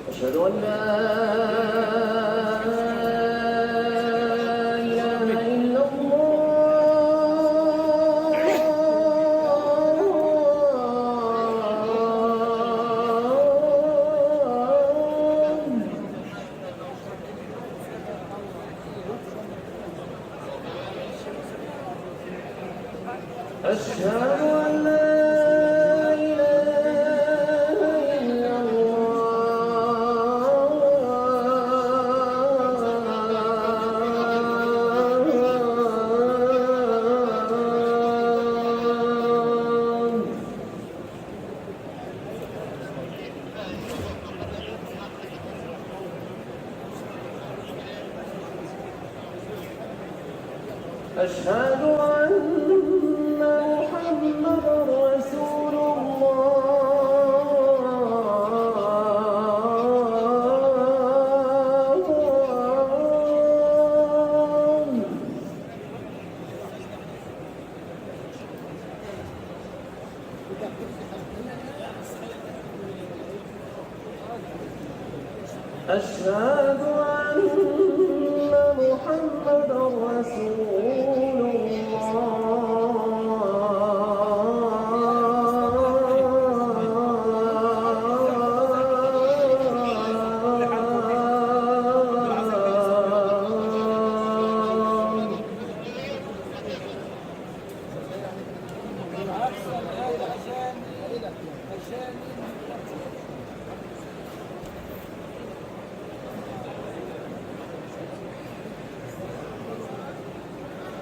أشهد أن لا إله إلا الله أشهد أن لا أشهد أن محمدًا رسول الله أشهد أن محمدًا رسول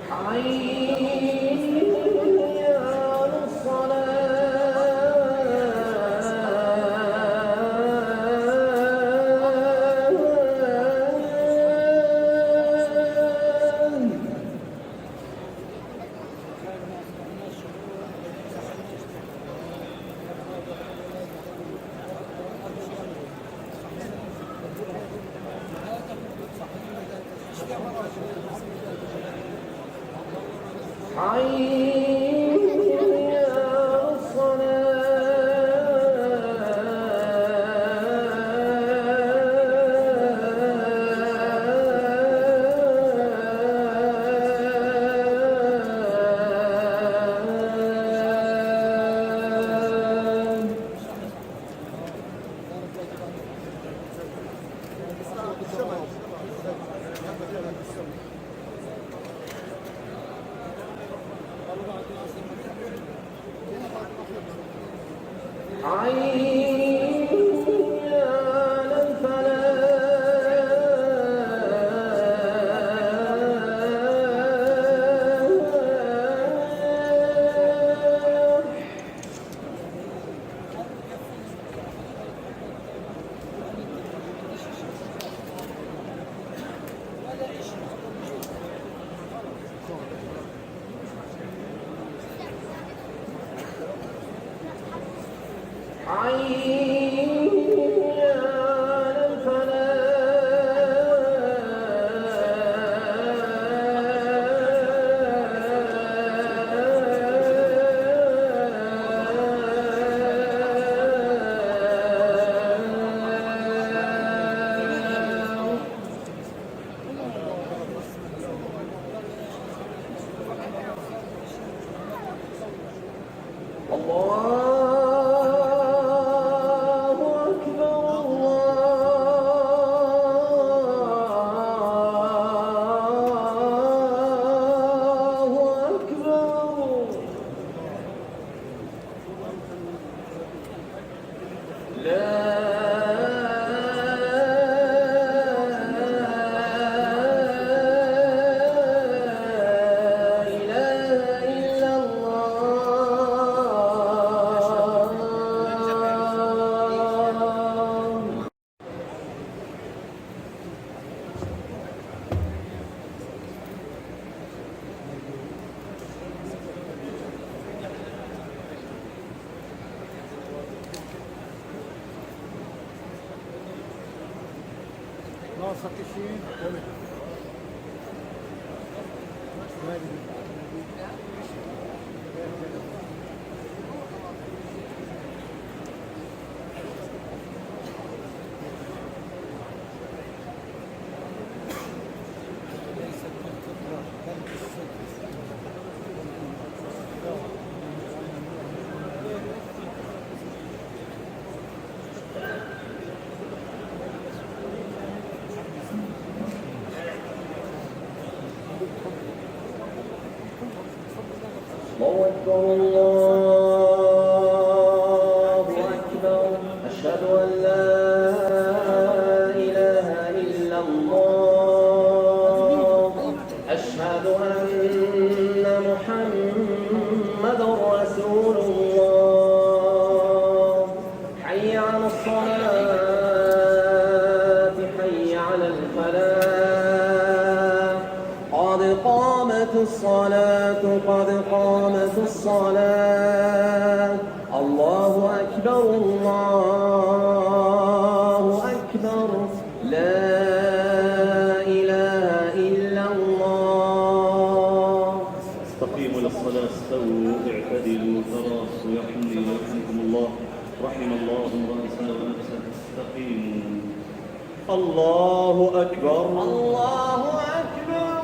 حي على الله أكبر الله أكبر أشهد أن لا إله إلا الله أشهد أن محمدا رسول الله حي على الصلاة حي على الفلاح قد قامت الصلاة قد قامت الصلاة الله أكبر الله أكبر لا إله إلا الله. استقيموا للصلاة استووا اعتدلوا تراصوا يرحمكم الله رحم الله رأسا ونفسا استقيموا. الله أكبر الله أكبر.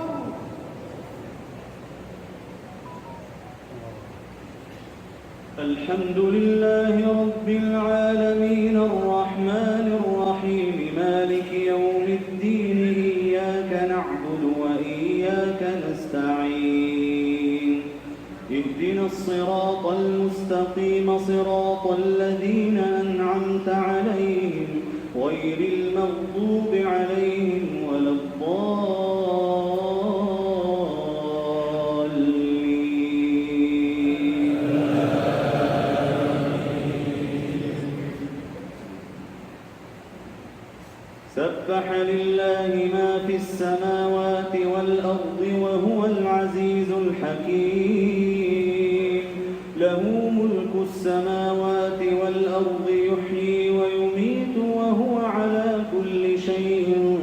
الحمد لله رب العالمين الرحمن الرحيم مالك يوم الدين إياك نعبد وإياك نستعين اهدنا الصراط المستقيم صراط الذين أنعمت عليهم غير المغضوب عليهم ولا سبح لله ما في السماوات والأرض وهو العزيز الحكيم له ملك السماوات والأرض يحيي ويميت وهو على كل شيء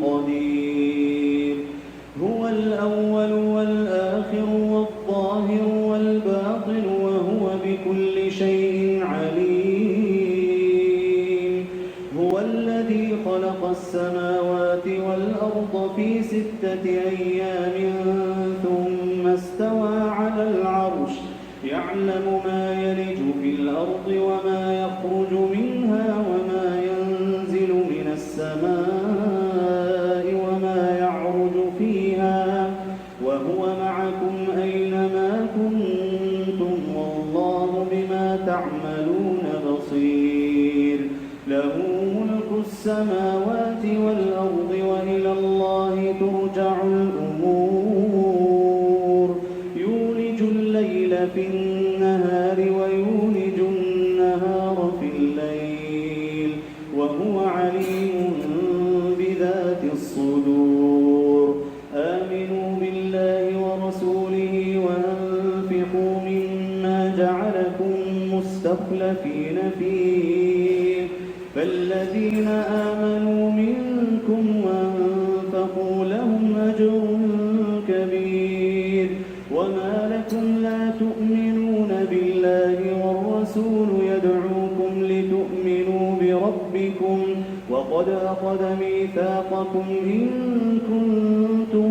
قدير هو الأول والآخر والظاهر والباطن وهو بكل شيء عليم هو الذي خلق السماوات والأرض في 6 أيام ثم استوى على العرش يعلم ما يلج في الأرض وما يخرج منها وما ينزل من السماء وما يعرج فيها وهو معكم أينما كنتم والله بما تعملون بصير له ملك السماوات والأرض وإلى الله ترجع الأمور يولج الليل في النهار ويولج النهار في الليل وهو عليم بذات الصدور آمنوا بالله ورسوله وأنفقوا مما جعلكم مستخلفين فيه فالذين آمنوا منكم وأنفقوا لهم أجر كبير وما لكم لا تؤمنون بالله والرسول يدعوكم لتؤمنوا بربكم وقد أخذ ميثاقكم إن كنتم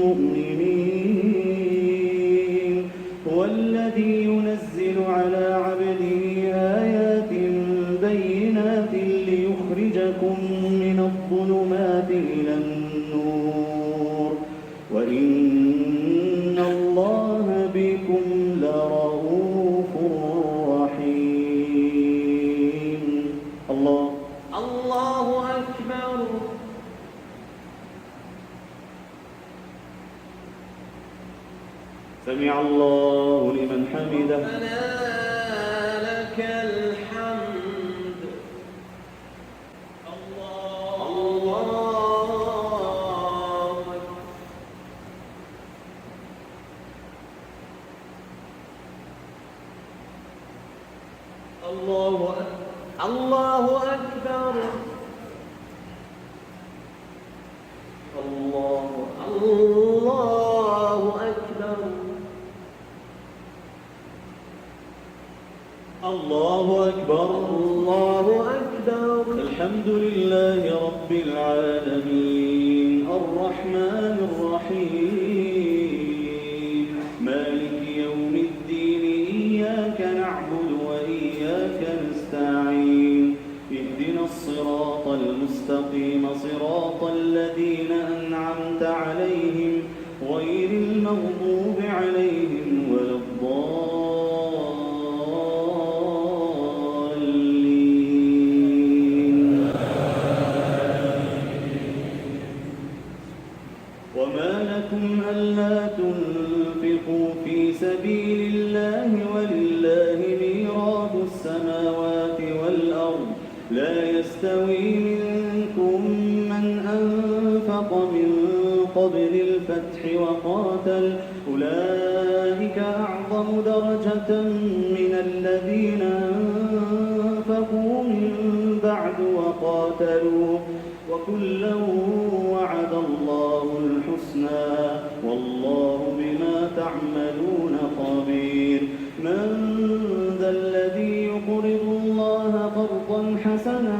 مؤمنين هو الذي ينزل على عبده آيات بينات ليخرجكم من الظلمات إلى النور وإن الله بكم لرؤوف رحيم. الله أكبر. سمع الله لمن حمده. ربنا لك الحمد. الله الله أكبر. الله أكبر. الله أكبر. الحمد لله رب العالمين الرحمن الرحيم مالك يوم الدين إياك نعبد وإياك نستعين اهدنا الصراط المستقيم صراط الذين أنعمت عليهم غير المغضوب عليهم ولا الضالين. وما لكم ألا تنفقوا في سبيل الله ولله ميراث السماوات والأرض لا يستوي منكم من أنفق من قبل الفتح وقاتل أولئك أعظم درجة من الذين أنفقوا من بعد وقاتلوا وكلا وعد الله الحسنى والله بما تعملون خبير. من ذا الذي يقرض الله قرضا حسنا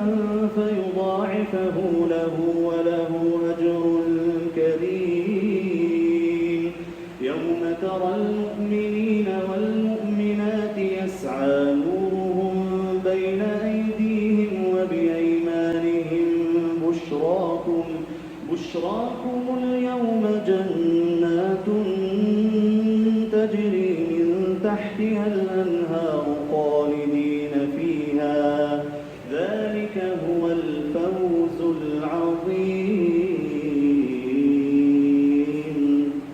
فيضاعفه له وله أجر كريم. يوم ترى المؤمنين والمؤمنات يسعى نورهم بين أيديهم وبأيمانهم بشراكم اليوم جنات تجري من تحتها الأنهار خالدين فيها ذلك هو الفوز العظيم.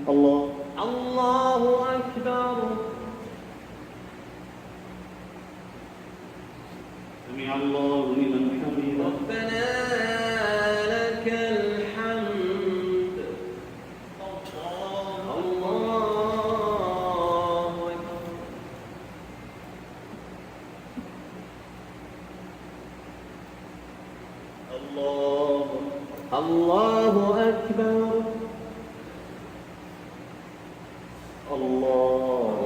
الله أكبر. سمع الله لمن حمده. ربنا لك الحمد. الله أكبر. الله أكبر. الله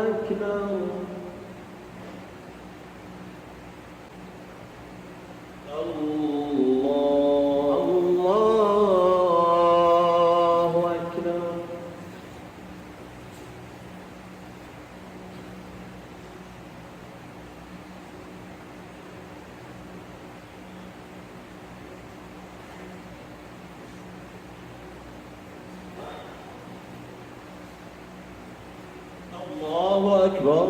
أكبر. الله أكبر. الله أكبر. الله أكبر.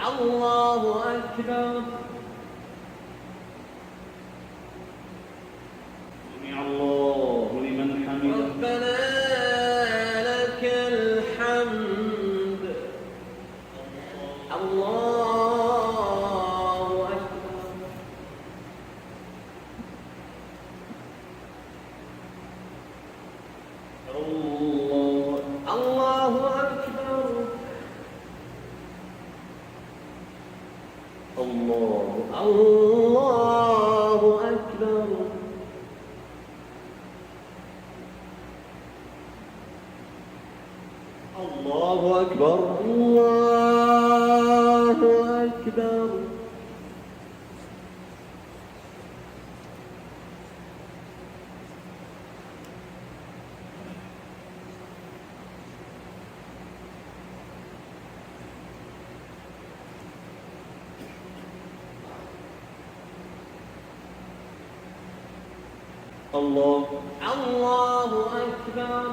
الله أكبر. سمع الله لمن حمده. ربنا لك الحمد. الله أكبر. الله أكبر. الله أكبر. الله أكبر. الله أكبر. الله أكبر.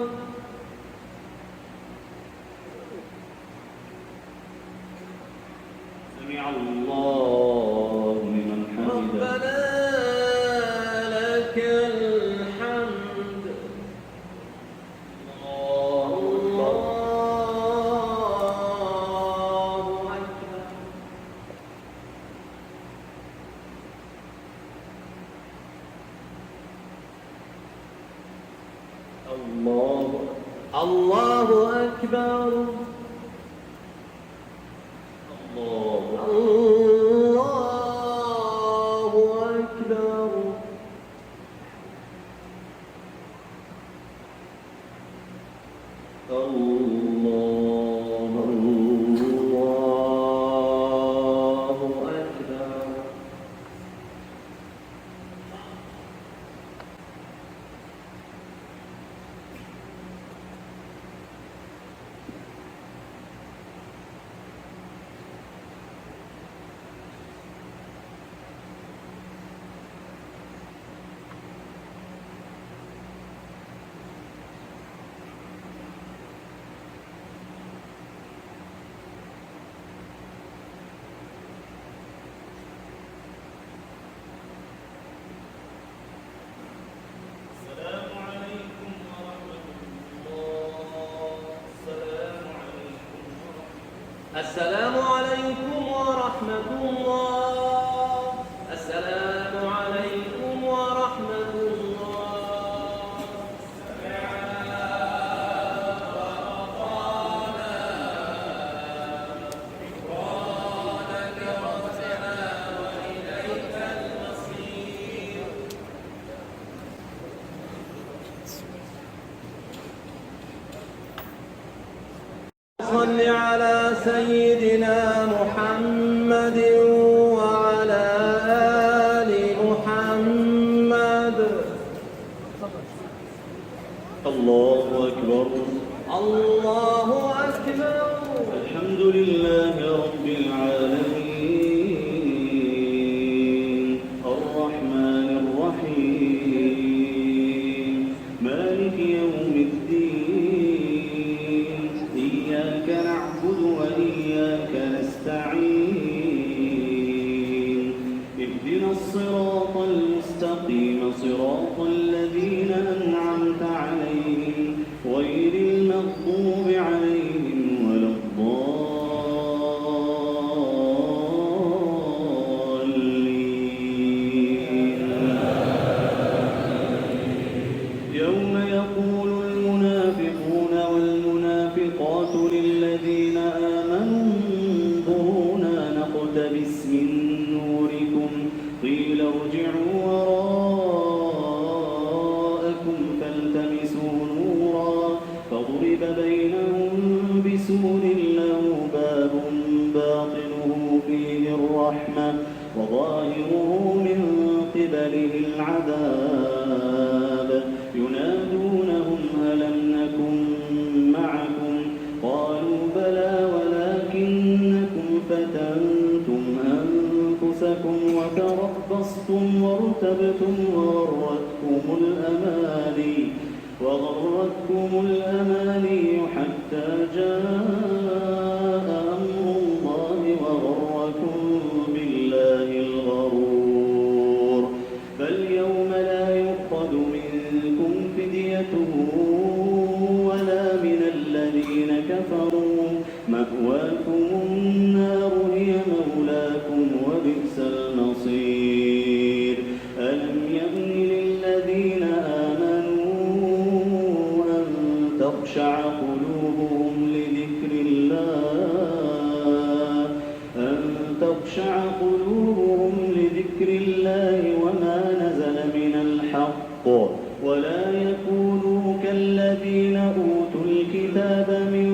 سمع الله لمن حمده. ربنا لك الحمد. الله أكبر. الله أكبر الله أكبر الله أكبر. السلام عليكم ورحمة الله. السلام عليكم ورحمة الله. غفرانك ربنا وإليك المصير. صل على سيدنا محمد وعلى آل محمد. الله أكبر الله أكبر. الحمد لله رب العالمين الرحمن الرحيم مالك يوم الدين إياك نعبد وإياك نستعين اهدنا الصراط المستقيم صراط الذين أنعمت عليهم غير المغضوب عليهم ولا الضالين. يوم يقول المنافقون والمنافقات للذين آمنوا انظرونا نقتبس من نوركم قيل ارجعوا وراءكم فالتمسوا نورا فضرب بينهم بسور له باب باطنه فيه الرحمة وظاهره من قبله العذاب ينادونهم ألم نكن معكم قالوا بلى ولكنكم فتنتم أنفسكم وتربصتم وارتبتم وغرتكم الأماني حتى جاء أمر الله وغركم بالله الغرور. فاليوم لا يؤخذ منكم فدية ولا من الذين كفروا مأواكم النار هي مولاكم وبئس المصير. ألم يأن للذين آمنوا أن تخشع قلوبهم لذكر الله وما نزل من الحق ولا يكونوا كالذين أوتوا الكتاب من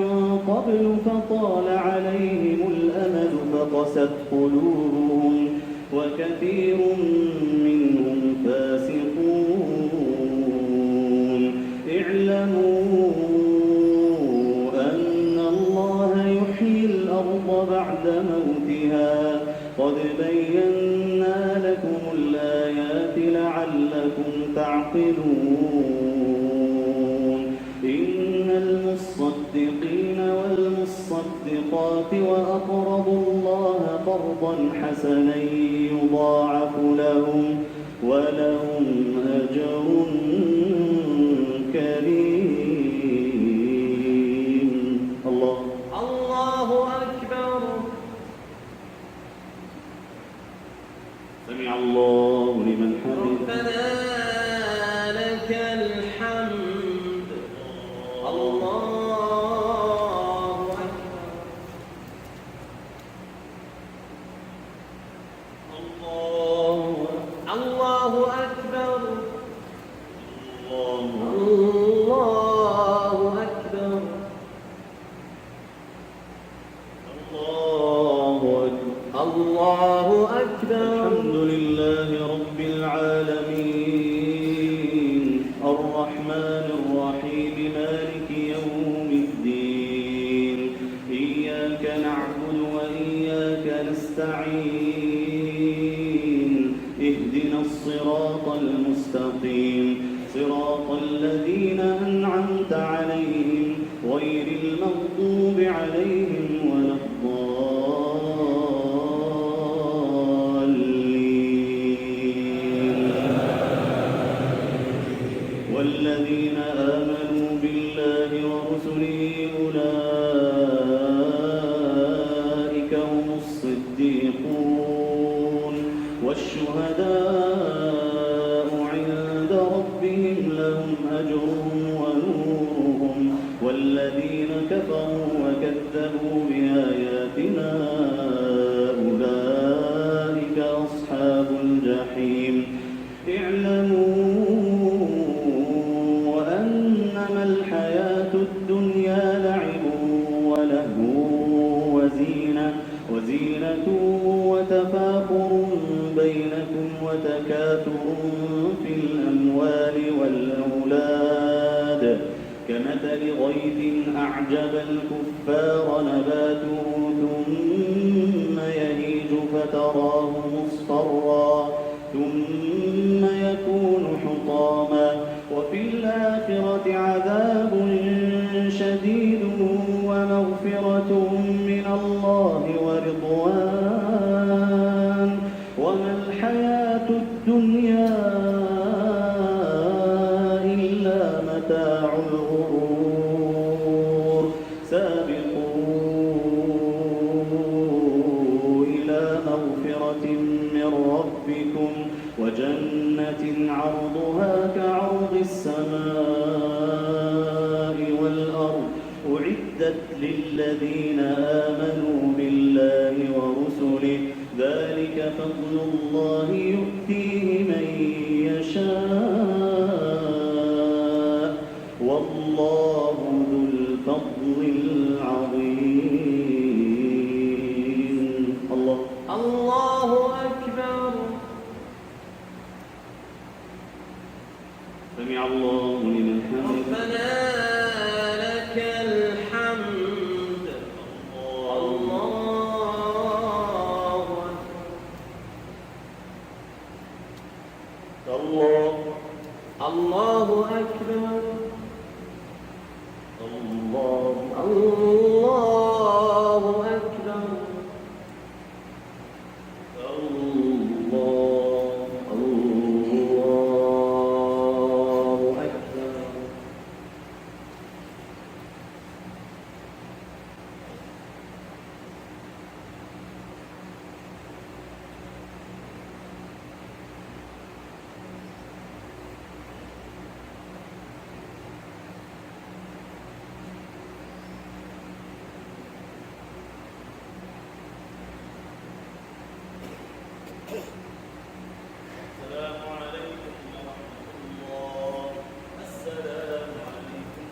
قبل فطال عليهم الأمد فقست قلوبهم وكثير منهم فاسقون. اعلموا أن الله يحيي الأرض بعد موتها قد بينا لكم الآيات لعلكم تعقلون. إن المصدقين والمصدقات وأقرضوا الله قرضا حسنا يضاعف لهم ولهم أجر كريم. الله أكبر. سمع الله لمن حمده. ربنا لك الحمد. الله الله أكبر. الحمد لله رب العالمين الرحمن الرحيم مالك يوم الدين إياك نعبد وإياك نستعين اهدنا الصراط المستقيم صراط الذين أنعمت عليهم غير المغضوب عليهم ولا الضالين والذين آمنوا بالله ورسله أولئك هم الصديقون والشهداء عند ربهم لهم أجرهم ونورهم والذين كفروا وكذبوا بآياتنا أولئك أصحاب الجحيم اعلموا أنما الحياة الدنيا لعب ولهو وزينة وتفاخر بينكم وتكاثر في الأموال والأولاد كمثل غيث أعجب الكفار نباته ثم يهيج فتراه مصفرا ثم يكون حطاما وفي الآخرة عذاب شديد ومغفرة من الله ورضوان وما الحياة الدنيا إلا متاع الغرور سابقوا إلى مغفرة من ربكم وجنة عرضها كعرض السماء والأرض أعدت للذين آمنوا بالله ورسله ذلك فضل الله يؤتيه من يشاء والله ذو الفضل العظيم الله أكبر. سمع الله لمن حمده ربنا لك الحمد. الله أكبر. الله أكبر. الله أكبر.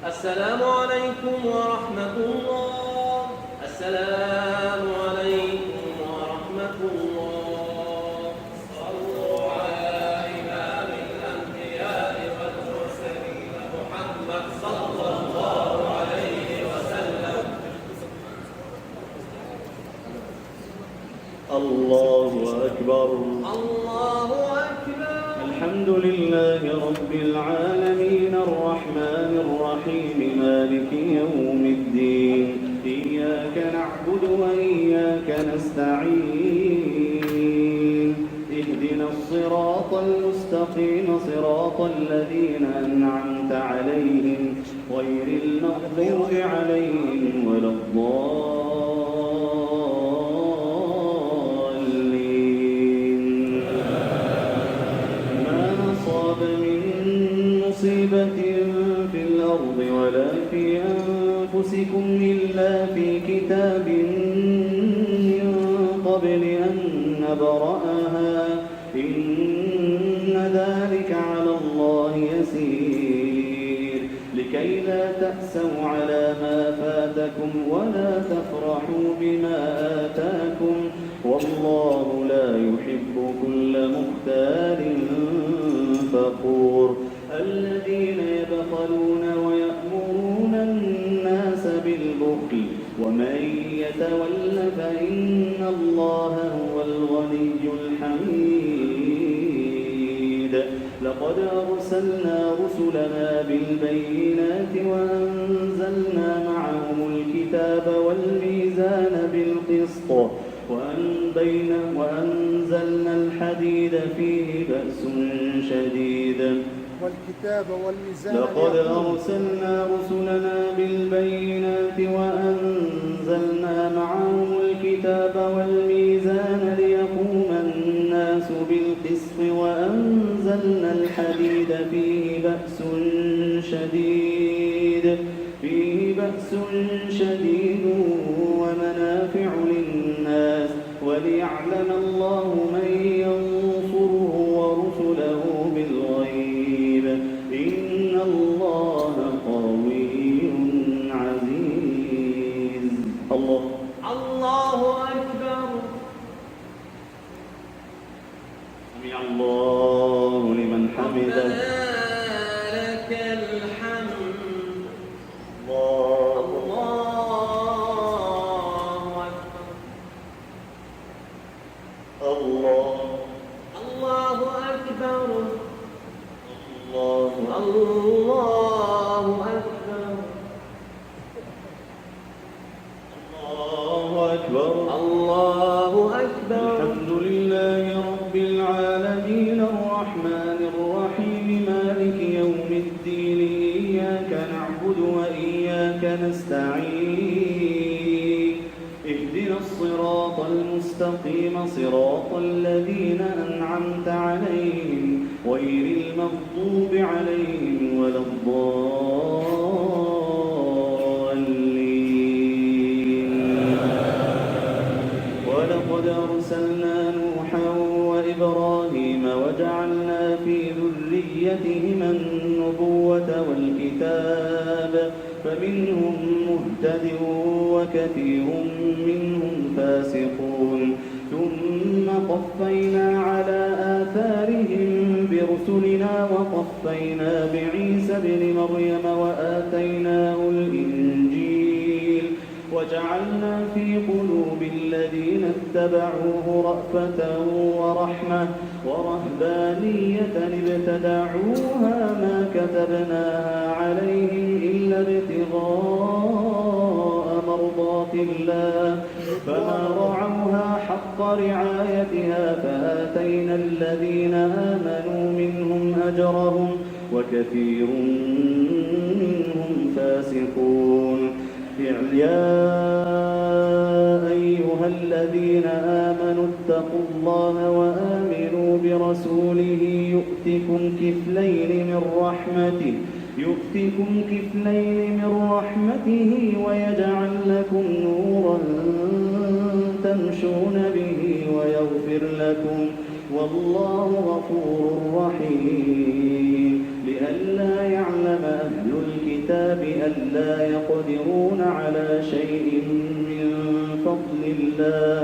السلام عليكم ورحمة الله. السلام عليكم ورحمة الله. صلوا على إمام الأنبياء والمرسلين محمد صلى الله عليه وسلم. الله أكبر. الله أكبر. الحمد لله رب العالمين الرحمن الرحيم مالك يوم الدين إياك نعبد وإياك نستعين اهدنا الصراط المستقيم صراط الذين أنعمت عليهم غير المغضوب عليهم ولا الضالين ما أصاب من مصيبة في الأرض ولا في أنفسكم إلا في كتاب من قبل أن نبرأها إن ذلك على الله يسير لكي لا تأسوا على ما فاتكم ولا تفرحوا بما آتاكم والله لا يحب كل مختال فخور الذين يبخلون ويأمرون الناس بالبخل ومن يتول فإن الله هو الغني الحميد لقد أرسلنا رسلنا بالبينات وأنزلنا معهم الكتاب والميزان بالقسط وأنزلنا الحديد فيه بأس شديد والكتاب والميزان لقد أرسلنا رسلنا بالبينات وأنزلنا معهم الكتاب والميزان ليقوم الناس بالقسط وأنزلنا الحديد فيه بأس شديد ومنافع للناس وليعلم الله من ينصره ورسله بالغيب إن الله قوي عزيز الله أكبر. سمع الله لمن حمده لك الحمد. الله أكبر. الله أكبر. الله أكبر. الله أكبر. الحمد لله رب العالمين الرحمن الرحيم مالك يوم الدين إياك نعبد وإياك نستعين اهدنا الصراط المستقيم صراط الذين أنعمت عليهم غير المغضوب عليهم ولا الضالين ولقد أرسلنا نوحا وإبراهيم وجعلنا في ذريتهما النبوة والكتاب فمنهم مهتد وكثير منهم فاسقون ثم قفينا على آثارهم برسلنا وقفينا بعيسى ابن مريم وآتيناه الإنجيل وجعلنا في قلوب الذين اتبعوه رأفة ورحمة ورهبانية ابتدعوها ما كتبناها عليهم إلا ابتغاء مرضات الله فما رعوها حق رعايتها فآتينا الذين آمنوا منهم أجرهم وكثير منهم فاسقون يا أيها الذين آمنوا اتقوا الله وآمنوا برسوله يؤتكم كفلين من رحمته ويجعل لكم نورا تمشون به ويغفر لكم والله غفور رحيم لئلا يعلم أهل الكتاب ألا يقدرون على شيء من فضل الله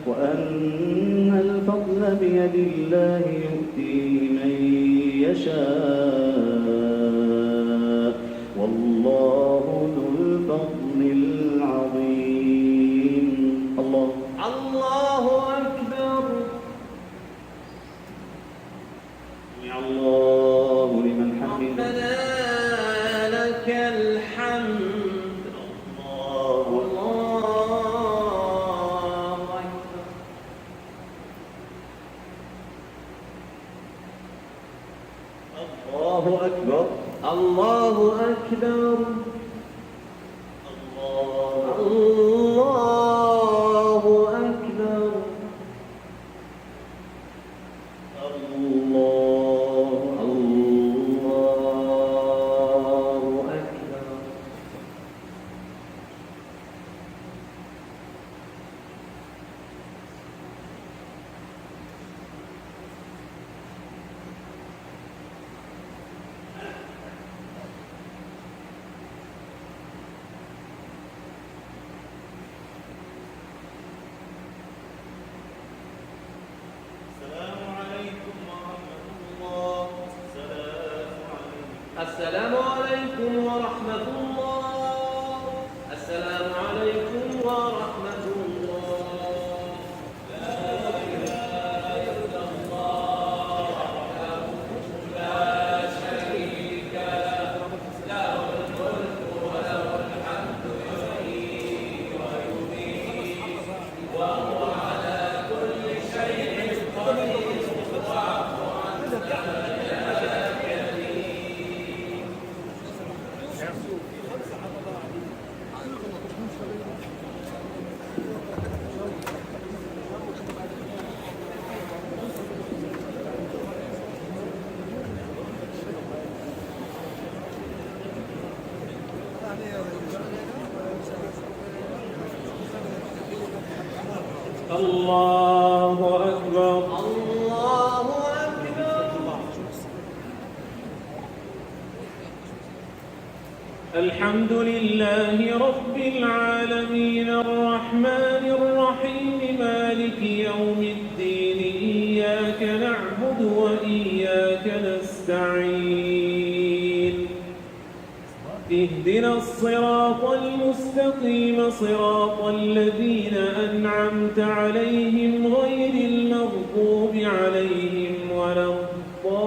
وأن الفضل بيد الله يؤتيه من يشاء والله ذو الفضل العظيم الله أكبر. سمع الله لمن حمده لك الحمد. الله أكبر. الله أكبر. السلام عليكم ورحمة الله. السلام عليكم ورحمة الله. لا إله إلا الله وحده لا شريك له، له الملك وله الحمد يحيي ويميت وهو على كل شيء قدير. واعف عنا يا كريم. الله أكبر. الله أكبر. الحمد لله رب العالمين الرحمن الرحيم مالك يوم الدين إياك نعبد وإياك نستعين اهدنا الصراط المستقيم صراط الذين أنعمت عليهم غير المغضوب عليهم ولا الضالين.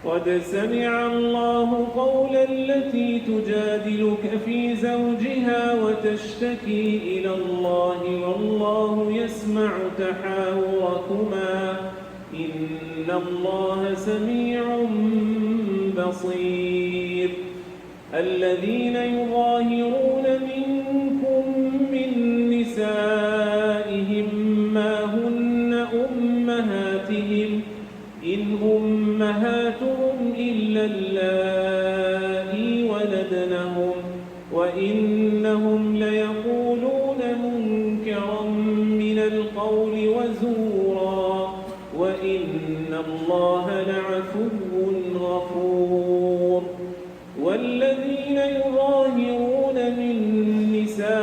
قد سمع الله قول التي تجادلك في زوجها وتشتكي إلى الله والله يسمع تحاوركما إن الله سميع بصير. الذين يظاهرون منكم من نسائهم ما هن أمهاتهم إن أمهاتهم إلا اللائي ولدنهم وإنهم ليقولون منكرا من القول وزورا وإن الله لعفو غفور. والذين يظاهرون من نسائهم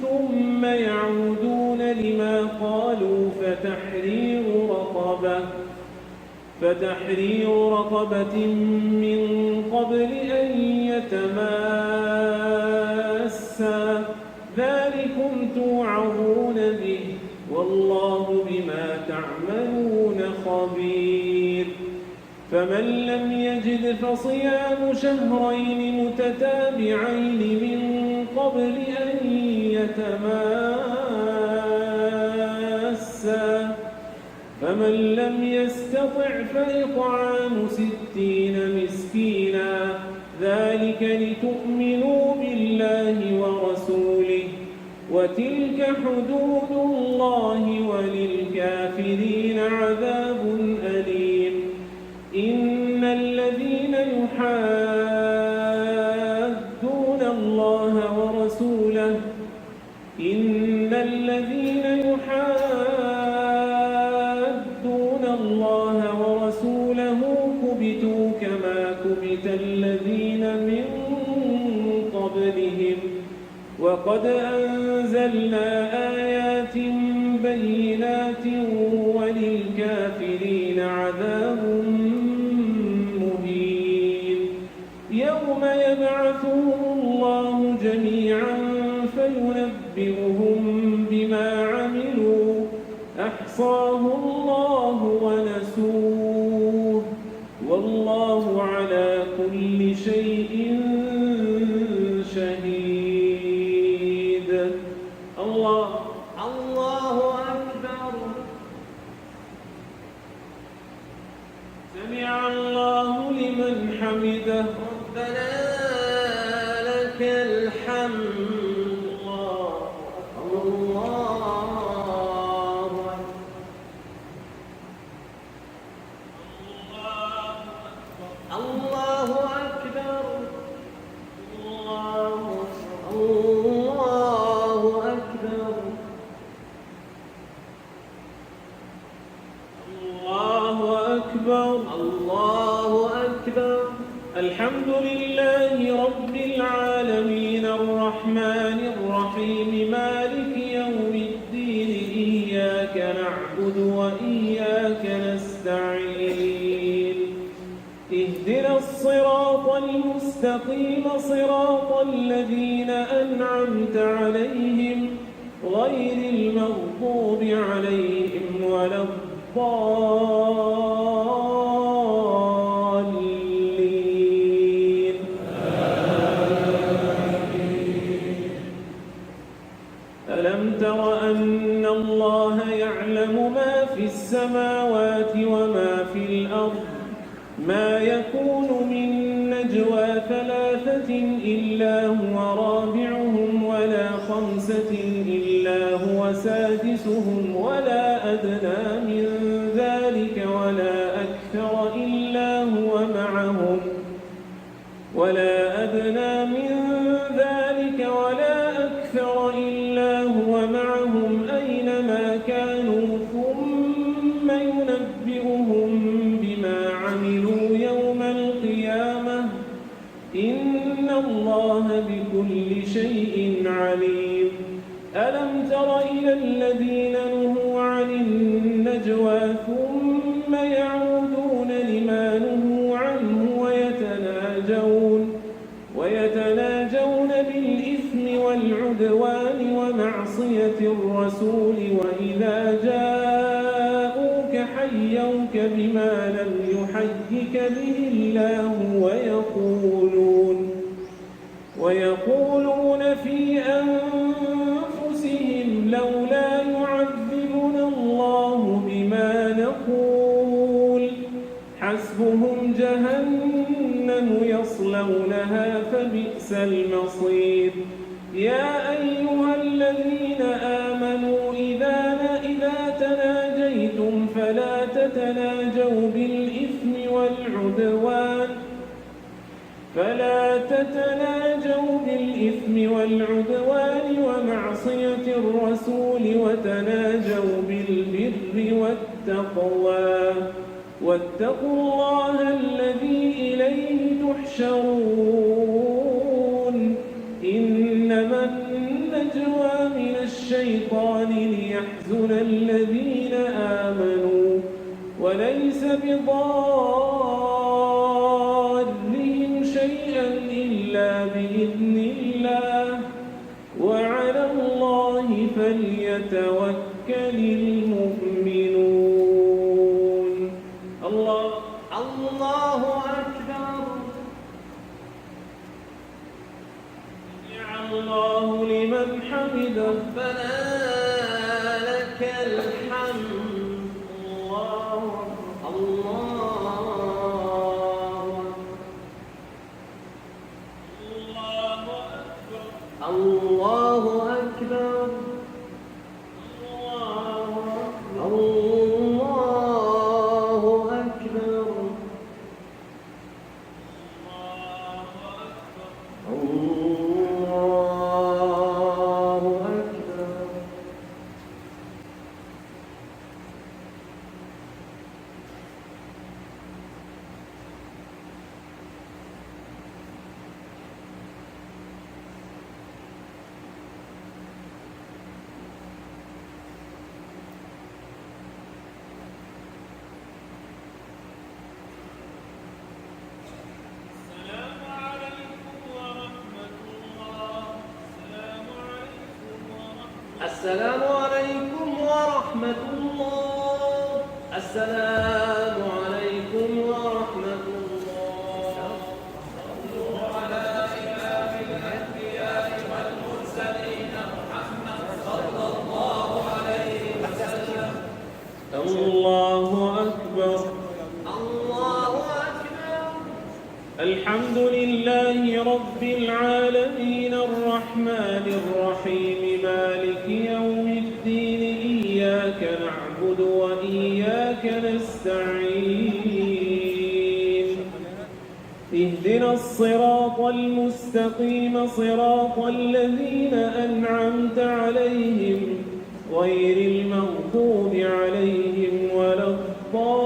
ثم يعودون لما قالوا فتحرير رقبة من قبل أن يتماسا ذلكم توعظون به والله بما تعملون خبير. فمن لم يجد فصيام شهرين متتابعين من قبل أن يتماسا فمن لم يستطع فإطعام 60 مسكينا ذلك لتؤمنوا بالله ورسوله وتلك حدود الله وللكافرين عذاب أليم. إن الذين يحادون الله ورسوله كبتوا كما كبت الذين من قبلهم وقد أنزلنا آيات بينات وللكافرين عذاب مهين. يوم يبعثهم الله جميعا فينبئهم بما عملوا أحصاه الله ونسوه والله على كل شيء شهيد. الله أكبر. سمع الله لمن حمده. ربنا لك الحمد. الله أكبر. الله أكبر. الحمد لله رب العالمين الرحمن أجمعين. اهدنا الصراط المستقيم صراط الذين أنعمت عليهم غير المغضوب عليهم ولا الضالين. ألم تر أن الله يعلم ما في السماوات وما في الأرض؟ ما يكون من نجوى ثلاثة إلا هو رابعهم ولا خمسة إلا هو سادسهم ولا أدنى من ذلك ولا أكثر إلا هو معهم أينما كانوا ثم ينبئهم بما عملوا يوم القيامة إن الله بكل شيء عليم. ألم تر إلى الذين نهوا عن النجوى ثم يعودون لما نهوا عنه ويتناجون بالإثم والعدوان ومعصية الرسول وإذا جاءوك حيوك بما لم يحيك به الله ويقولون في أنفسهم لولا يعذبنا الله بما نقول حسبهم جهنم يصلونها فبئس المصير. يا أيها الذين آمنوا إذا تناجيتم فلا تتناجوا بالإثم والعدوان ومعصية الرسول وتناجوا بالبر والتقوى واتقوا الله الذي إليه تحشرون. إنما النجوى من الشيطان ليحزن الذين آمنوا وليس بضارهم شيئا إلا بإذن الله وعلى الله فليتوكل المؤمنون. الله أكبر. الله لمن حمده ربنا لك الحمد. الله أكبر. السلام عليكم ورحمة الله. السلام عليكم ورحمة الله. صلوا على إمام الأنبياء والمرسلين محمد صلى الله عليه وسلم. الله أكبر. الله أكبر. الحمد لله رب العالمين الرحمن الرحيم مالك يوم الدين إياك نعبد وإياك نستعين. اهدنا الصراط المستقيم صراط الذين أنعمت عليهم غير المغضوب عليهم ولا الضالين.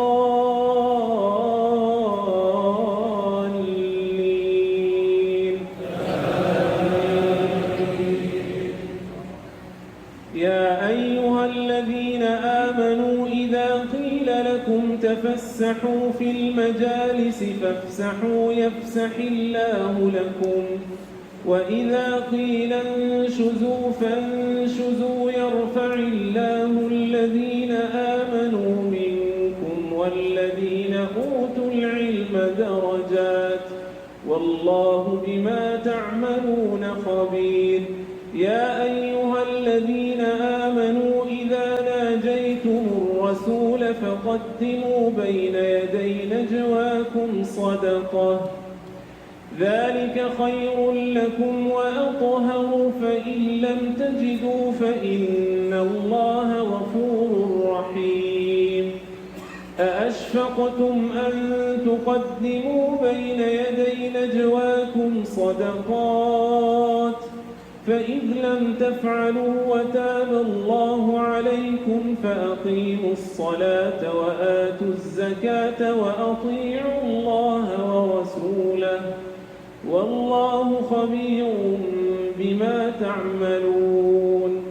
يا أيها الذين آمنوا إذا قيل لكم تفسحوا تفسحوا في المجالس فافسحوا يفسح الله لكم وإذا قيل انشزوا فانشزوا يرفع الله الذين آمنوا منكم والذين أوتوا العلم درجات والله بما تعملون خبير. يا أيها الذين آمنوا إذا ناجيتم الرسول فقدموا بين يدي نجواكم صدقة ذلك خير لكم وأطهر فإن لم تجدوا فإن الله غفور رحيم. أأشفقتم أن تقدموا بين يدي نجواكم صدقات فإذ لم تفعلوا وتاب الله عليكم فأقيموا الصلاة وآتوا الزكاة وأطيعوا الله ورسوله والله خبير بما تعملون.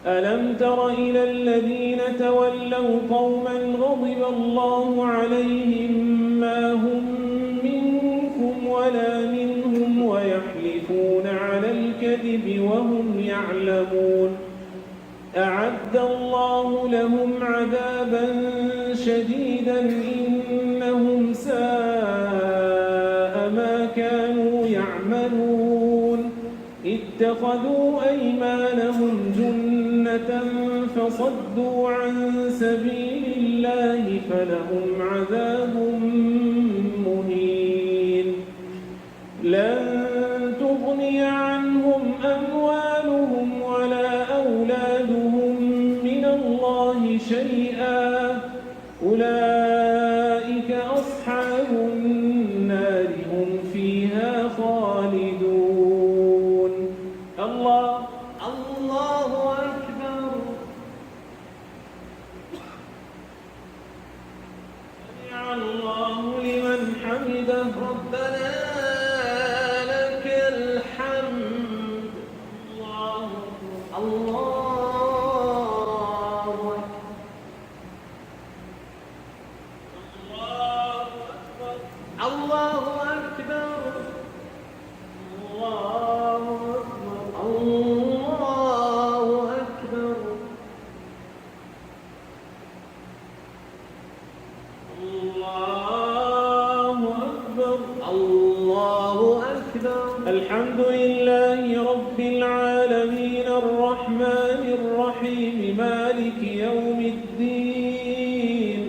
ألم تر إلى الذين تولوا قوما غضب الله عليهم ما هم منكم ولا منهم ويحلفون على الكذب وهم يعلمون أعد الله لهم عذابا شديدا إنهم ساء ما كانوا يعملون اتخذوا أيمانهم جنة فصدوا عن سبيل الله فلهم عذاب مهين. لن تغني عنهم أموالهم ولا أولادهم من الله شيئا أولئك أصحاب النار هم فيها خالدون. الله أكبر. سمع الله لمن حمده ربنا لك الحمد. الله أكبر. الحمد لله رب العالمين الرحمن الرحيم مالك يوم الدين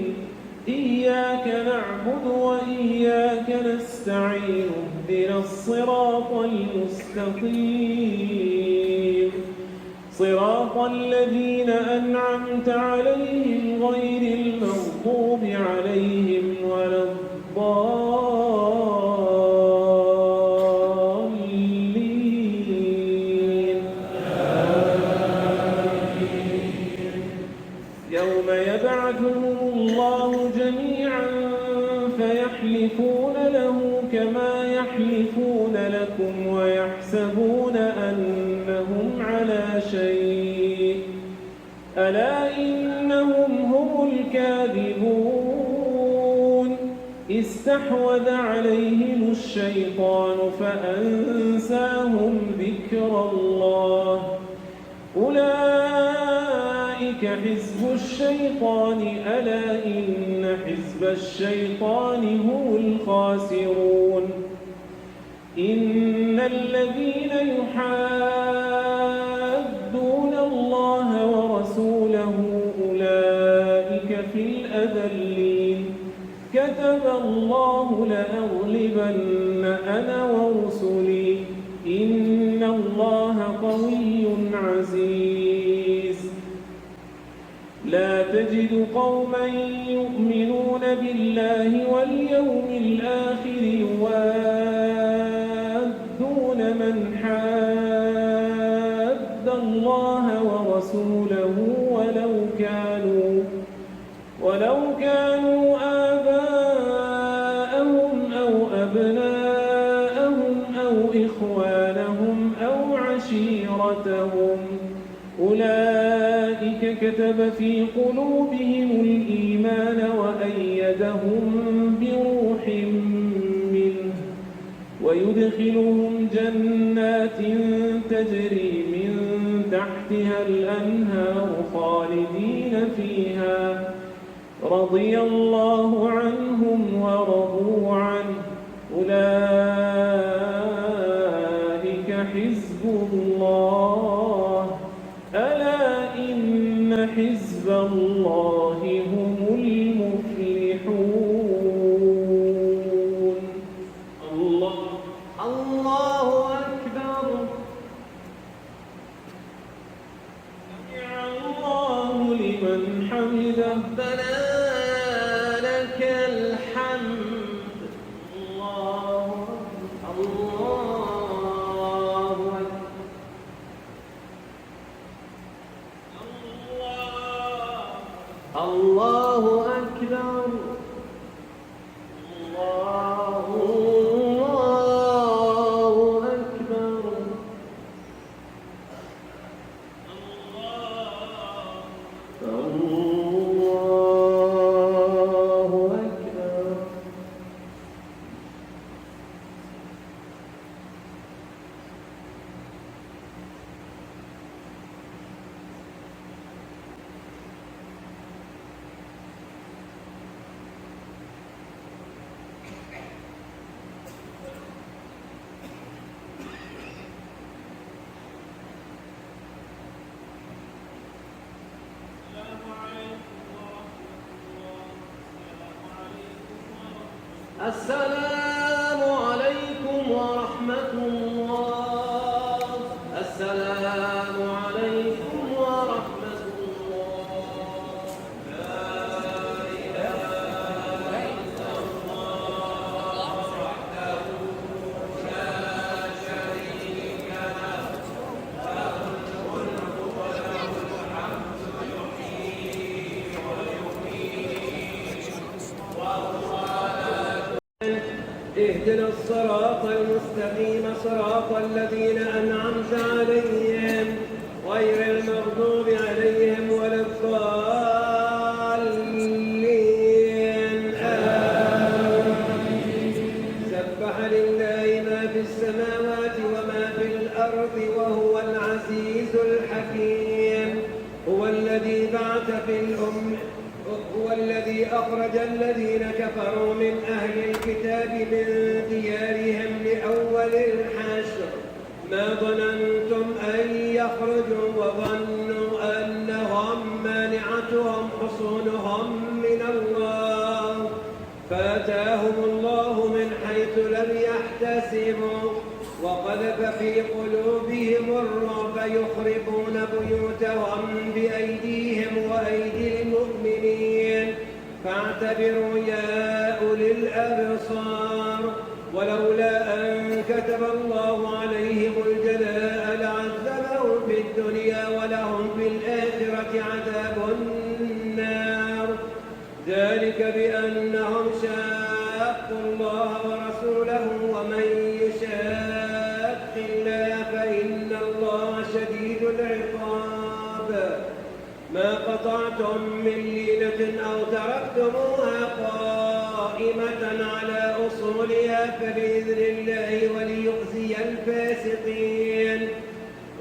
إياك نعبد وإياك نستعين اهدنا الصراط المستقيم صراط الذين أنعمت عليهم غير المغضوب عليهم ولا الضالين. يوم يبعثهم الله جميعا فيحلفون له كما يحلفون لكم ويحسبون أنهم على شيء ألا إنهم هم الكاذبون. استحوذ عليهم الشيطان فأنساهم ذكر الله أولئك حزب الشيطان ألا إن حزب الشيطان هم الخاسرون. إن الذين يحادون الله ورسوله أولئك في الأذلين. كتب الله لأغلبن أنا ورسلي إن الله قوي عزيز. لا تجد قوما يؤمنون بالله واليوم الآخر يوادون من حاد الله ورسوله ولو كانوا آباءهم أو أبناءهم أو إخوانهم أو عشيرتهم أولئك كتب في قلوبهم الإيمان وأيدهم بروح منه ويدخلهم جنات تجري من تحتها الأنهار خالدين فيها رضي الله عنهم ورضوا عنه أولئك حزب الله ألا إن حزب الله هم المفلحون الله أكبر. سمع الله لمن حمده ربنا لك الحمد. الله الله أكبر. الله أكبر. الله أكبر. السلام عليكم ورحمة الله. السلام عليكم ورحمة الله. لا إله إلا الله وحده لا شريك له له الملك وله الحمد يحيي ويميت وهو اهدنا الصراط المستقيم صراط الذين أنعمت عليهم غير المغضوب عليهم ولا الضالين آمين. سبح لله ما في السماوات وما في الأرض وهو العزيز الحكيم. هو الذي بعث في هو الذي أخرج الذين كفروا من أهل الكتاب من ديارهم لأول الحشر ما ظننتم أن يخرجوا وظنوا أنهم مانعتهم حصونهم من الله فأتاهم الله من حيث لم يحتسبوا وقذف في قلوبهم الرعب يخربون بيوتهم بأيديهم وأيدي المؤمنين فاعتبروا يا أولي الأبصار. ولولا أن كتب الله عليهم الجلاء لعذبهم في الدنيا ولهم في الآخرة عذاب النار ذلك بأنهم شاقوا الله ورسوله ومن يشاق الله فإن الله شديد العقاب. ما قطعتم من لينة أو تركتموها قائمة على أصولها فبإذن الله وليخزي الفاسقين.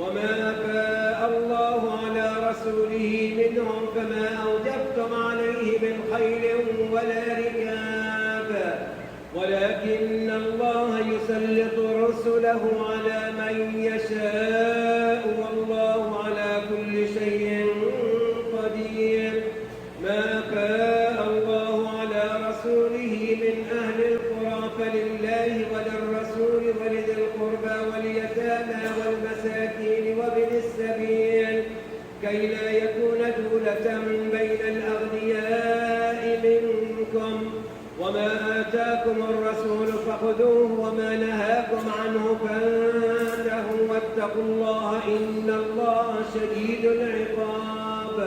وما أفاء الله على رسوله منهم فما أوجبتم عليه من خيل ولا ركاب ولكن الله يسلط رسله على من يشاء والله على كل شيء قدير. ما أفاء الله على رسوله من أهل القرى فلله وللرسول ولذي القربى واليتامى والمساكين وابن السبيل كي لا يكون دولة بين الأغنياء منكم. وما آتاكم الرسول فخذوه وما نهاكم عنه فانتهوا واتقوا الله إن الله شديد العقاب.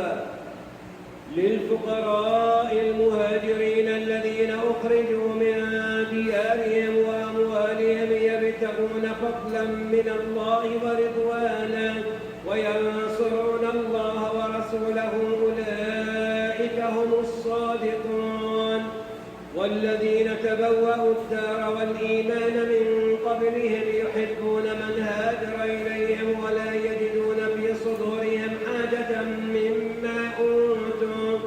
للفقراء المهاجرين الذين أخرجوا من ديارهم وأموالهم يبتغون فضلا من الله ورضوانا وينصرون الله ورسوله والذين تبوأوا الدار والإيمان من قبلهم يحبون من هاجر إليهم ولا يجدون في صدورهم حاجة مما أوتوا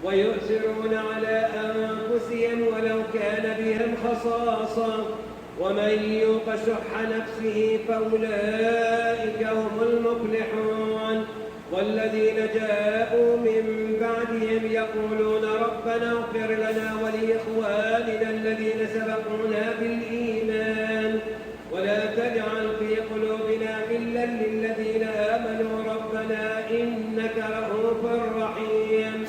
ويؤثرون على أنفسهم ولو كان بهم خصاصة ومن يوق شح نفسه فأولئك هم المفلحون. والذين جاءوا من بعدهم يقولون ربنا اغفر لنا ولإخواننا الذين سبقونا بالإيمان ولا تجعل في قلوبنا غلا للذين آمنوا ربنا إنك رؤوف رحيم.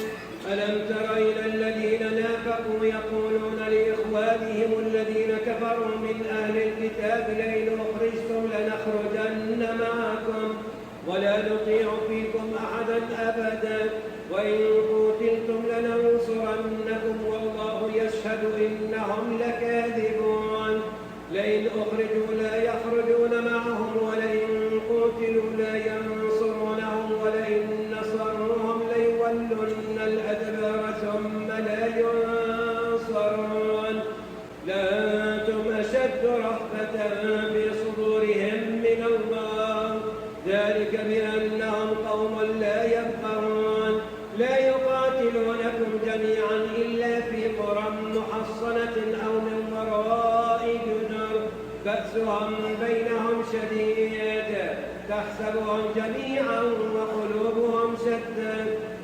ألم تر إلى الذين نافقوا يقولون لإخوانهم الذين كفروا من أهل الكتاب لئن أخرجتم لنخرجن معكم ولا نطيع فيكم أحدا أبدا وإن قتلتم لننصرنكم والله يشهد إنهم لكاذبون. لئن أخرجوا لا يخرجون معهم ولئن قتلوا لا ينصرونهم ولئن نصروهم ليولن الأدبار ثم لا ينصرون. لأنتم أشد رهبة في صدورهم من الله ذلك بأنهم قوم لا يفقهون. لا يقاتلونكم جميعا إلا في قرى محصنة أو من وراء جدر بأسهم بينهم شديد تحسبهم جميعا وقلوبهم شتى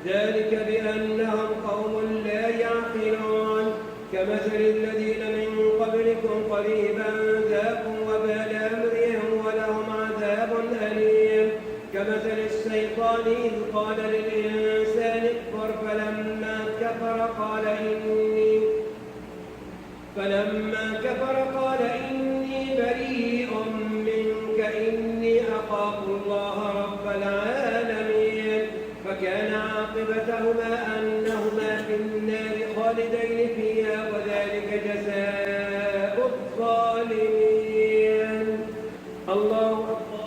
ذلك بأنهم قوم لا يعقلون. كمثل الذين من قبلكم قريبا ذاقوا وبال أمرهم ولهم عذاب أليم. كمثل الشيطان إذ قال للإنسان اكفر فلما كفر قال إني بريء منك إني أخاف الله رب العالمين. فكان عاقبتهما أنهما في النار خالدين فيها وذلك جزاء الظالمين. الله أكبر.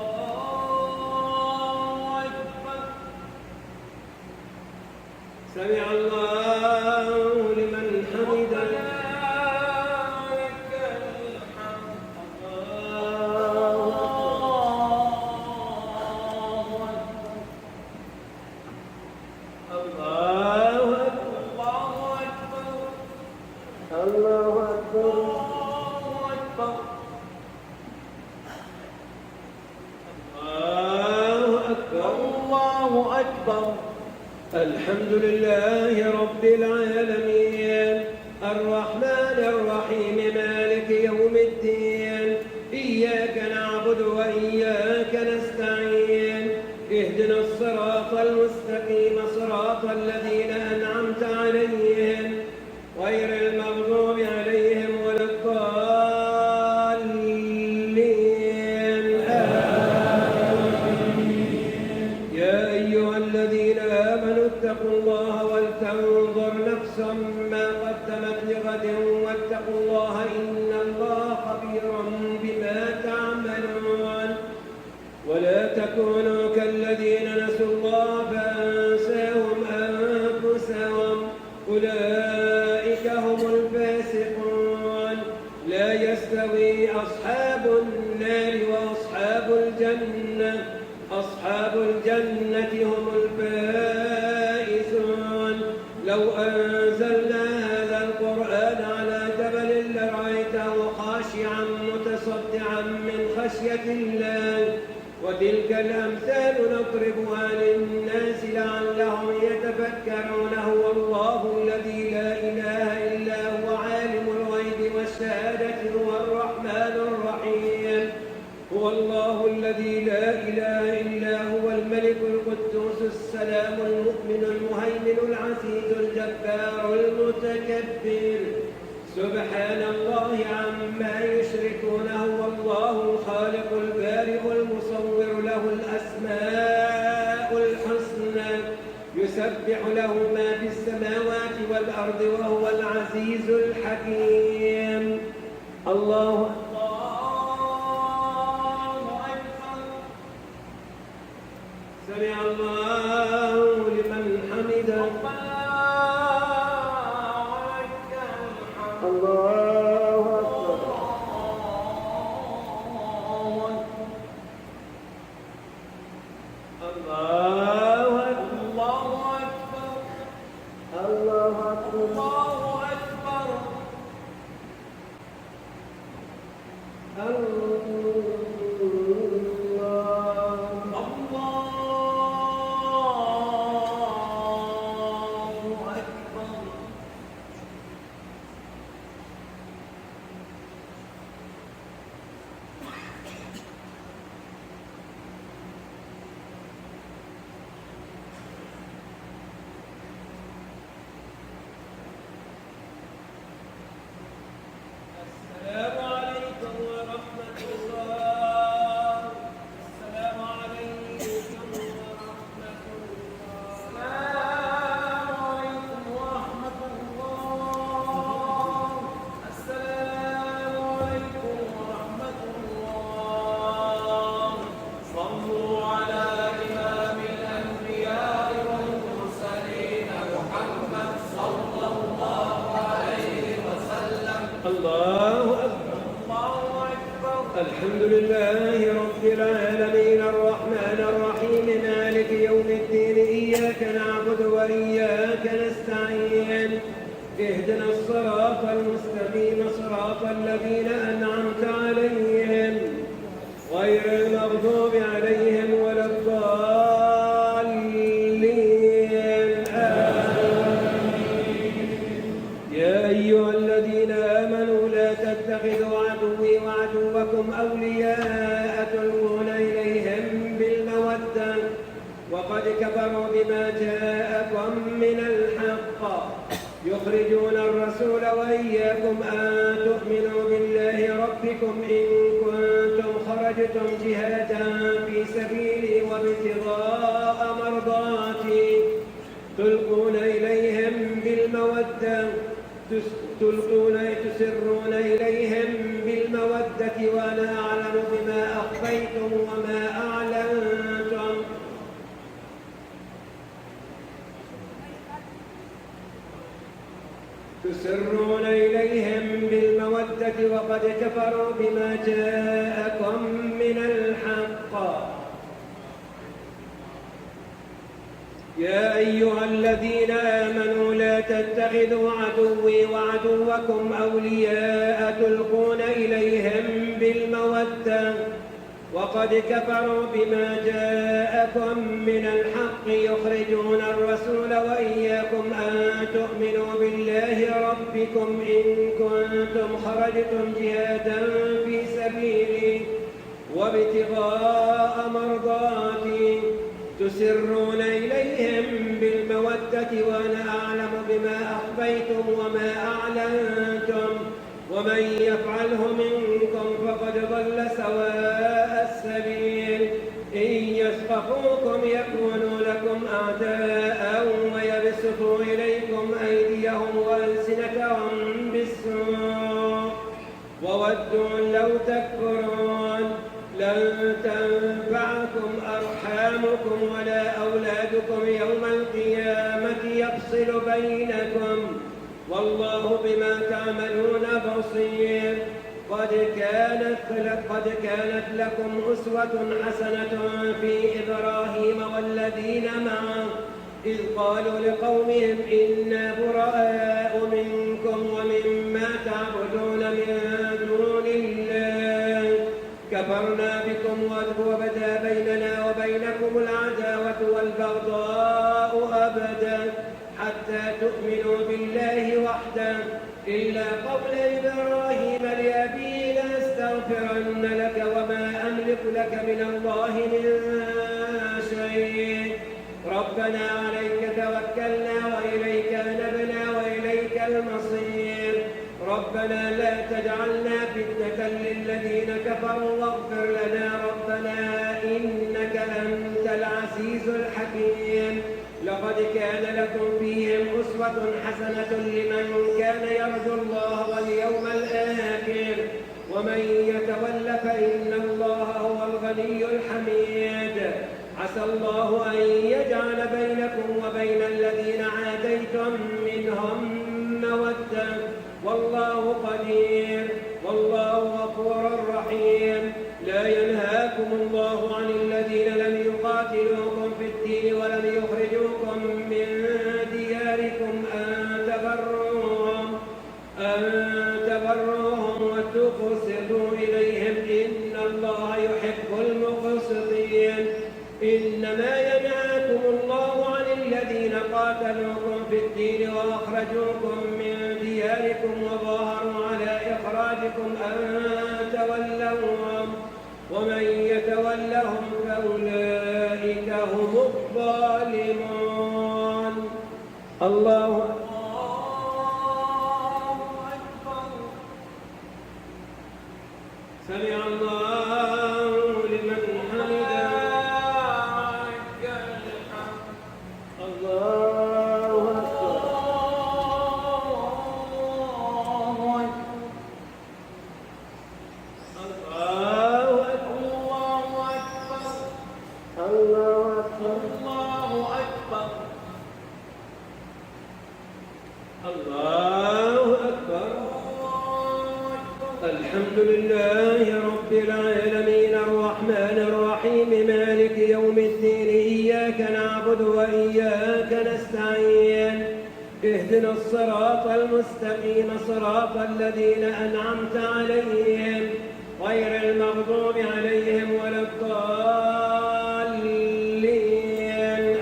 سمع الله لمن حمده. الحمد لله رب العالمين الرحمن الرحيم مالك يوم الدين إياك نعبد وإياك نستعين اهدنا الصراط المستقيم صراط الذين أنعمت عليهم غير المغضوب عليهم ولا الضالين آمين. يا أيها الذين آمنوا اتقوا الله ولتنظر نفس ما قدمت لغد واتقوا الله إن الله خبير بما تعملون. ولا تكونوا كالذين نسوا الله فأنساهم أنفسهم أولئك هم الفاسقون. لا يستوي أصحاب النار وأصحاب الجنة أصحاب الجنة هم الفائزون. لو أنزلنا هذا القرآن على جبل لرأيته خاشعا متصدعا من خشية الله وتلك الأمثال نضربها للناس لعلهم يتفكرون. هو الله الذي لا إله إلا هو عالم الغيب والشهادة هو الرحمن الرحيم. هو الله الذي لا إله إلا هو الملك القدوس السلام المؤمن المهيمن العزيز الجبار المتكبر. سبحان الله عما يشركون. هو الله الخالق البارئ المصور له الأسماء الحسنى يسبح له ما في السماوات والأرض وهو العزيز الحكيم. الله سمع الله لمن حمده. ربنا ولك الحمد. الله أكبر الله أكبر الحمد لله رب العالمين الرحمن الرحيم مالك يوم الدين إياك نعبد وإياك نستعين اهدنا الصراط المستقيم صراط الذين أنعمت عليهم غير المغضوب عليهم ولا الضالين آمين. يا أيها الذين آمنوا لا تتخذوا عدوي وعدوكم أولياء تلقون إليهم بالمودة وقد كفروا بما جاءكم من الحق يخرجون الرسول وإياكم أن تؤمنوا بالله ربكم إن كنتم خرجتم جهادا في سبيلي وابتغاء مرضاتي تلقون إليهم بالمودة تسرون إليهم بالمودة وأنا أعلم بما أخفيتم وما أعلنتم تسرون إليهم بالمودة وقد كفروا بما جاءكم من الحق. يا أيها الذين آمنوا لا تتخذوا عدوي وعدوكم أولياء تلقون إليهم بالمودة وقد كفروا بما جاءكم من الحق يخرجون الرسول وإياكم أن تؤمنوا بالله ربكم إن كنتم خرجتم جهادا في سبيلي وابتغاء مرضاتي تسرون إليهم بالمودة وأنا أعلم بما أخفيتم وما أعلنتم ومن يفعله منكم فقد ضل سواء السبيل إن يثقفوكم يكونوا لكم أعداء ويبسطوا إليكم أيديهم وألسنتهم بالسوء وودوا لو تكفرون لن تنفعكم أرحامكم ولا أولادكم يوم القيامة يفصل بينكم والله بما تعملون بصير. قد كانت لكم أسوة حسنة في إبراهيم والذين معه إذ قالوا لقومهم إنا براء منكم ومما تعبدون من دون الله كفرنا بكم وبدا بيننا وبينكم العداوة والبغضاء أبدا حتى تؤمنوا بالله وحده إلا قول إبراهيم لأبيه لأستغفرن لك وما أملك لك من الله من شيء ربنا عليك توكلنا وإليك أنبنا وإليك المصير ربنا لا تجعلنا فتنة للذين كفروا واغفر لنا ربنا إنك أنت العزيز الحكيم. لقد كان لكم فيهم أسوة حسنة لمن كان يرجو الله واليوم الآخر ومن يتول فإن الله هو الغني الحميد. عسى الله أن يجعل بينكم وبين الذين عاديتم منهم مودة والله قدير والله غفور رحيم. لا ينهاكم الله عن الذين لم يقاتلوكم في الدين ولم يخرجوكم من دياركم أن تبروهم وتقسطوا إليهم إن الله يحب المقسطين. إنما ينهاكم الله عن الذين قاتلوكم في الدين وأخرجوكم من دياركم وظاهروا على إخراجكم أن تولوهم ومن يتولهم فأولئك هم الظالمون. الله سمع الله لمن حمده. الله أكبر. الله أكبر. الحمد لله رب العالمين الرحمن الرحيم مالك يوم الدين. إياك نعبد وإياك نستعين. اهدنا الصراط المستقيم صراط الذين أنعمت عليهم غير المغضوب عليهم ولا الضالين.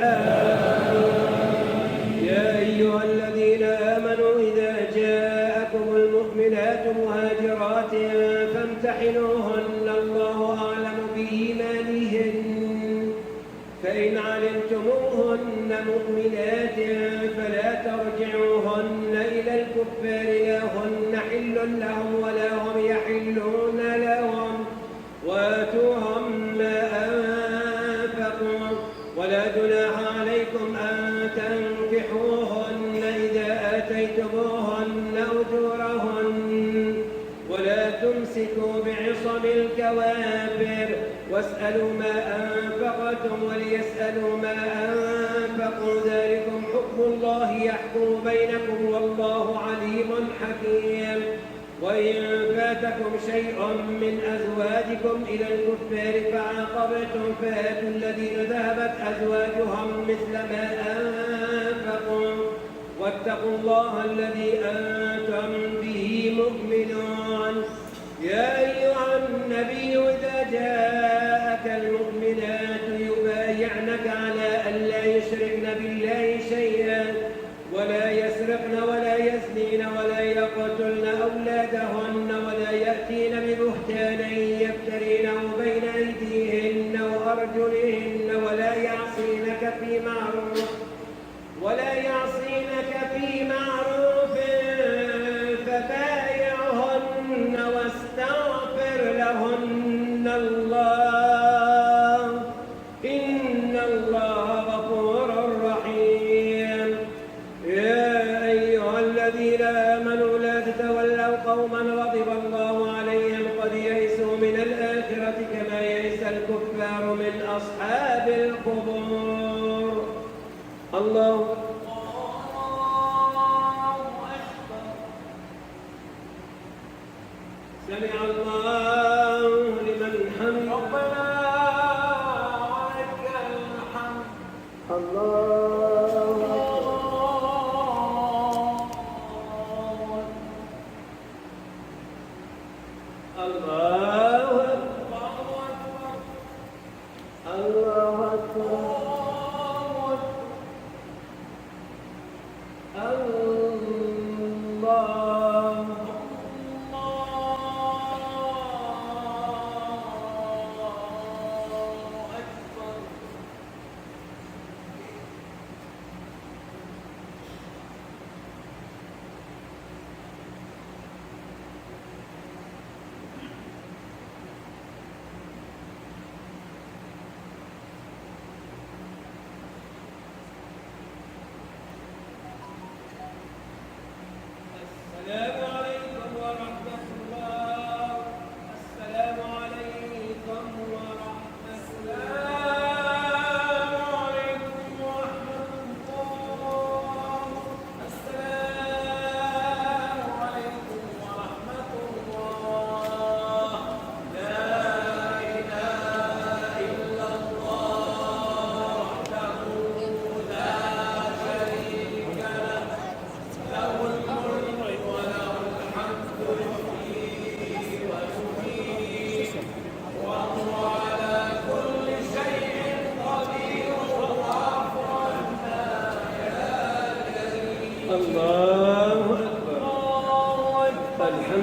آمين. يا أيها الذين آمنوا إذا جاءكم المؤمنات مهاجرات فامتحنوهن الله أعلم بإيمانهن فإن علمتموهن مؤمنات فلا ترجعوهن إلى الكفار لا هن حل لهم ولا هم يحلون لهم وآتوهم ما أنفقوا ولا جناح عليكم أن تنكحوهن إذا آتيتموهن أجورهن ولا تمسكوا بعصم الكوافر واسألوا ما أنفقتم وليسألوا ما أنفقوا ذلكم حكم الله يحكم بينكم والله عليم حكيم. وإن فاتكم شيء من أزواجكم إلى الكفار فعاقبتم فآتوا الذين ذهبت أزواجهم مثل ما أنفقوا واتقوا الله الذي أنتم به مؤمنون. يا أيها النبي إذا جاءك المؤمنات يبايعنك على أن لا يشركن بالله شيئا ولا يسرقن ولا يزنين ولا يقتلن أولادهن ولا يأتين ببهتان يفترينه بين أيديهن وأرجلهن ولا يعصينك في معروف فبايعهن واستغفر لهن الله إن الله غفور رحيم. يا أيها الذين آمنوا لا تتولوا قوما غضب الله عليهم قد يئسوا من الآخرة كما يئس الكفار من أصحاب القبور. الله سمع الله لمن حمده. ربنا ولك الحمد. الله الله أكبر. الله أكبر.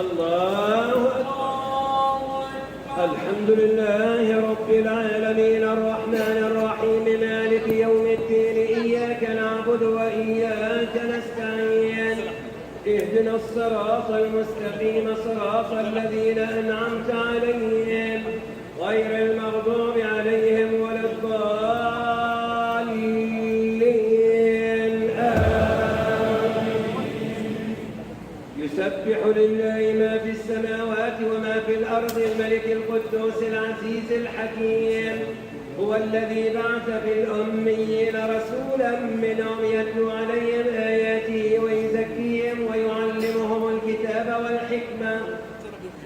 الله أكبر. الحمد لله رب العالمين الرحمن الرحيم مالك يوم الدين إياك نعبد وإياك نستعين اهدنا الصراط المستقيم صراط الذين أنعمت عليهم غير المغضوب عليهم ولا الضالين آمين. يسبح لله ما في السماوات وما في الأرض الملك القدوس العزيز الحكيم هو الذي بعث في الأميين رسولا منهم يتلو عليهم آياته ويزكيهم ويعلمهم الكتاب والحكمة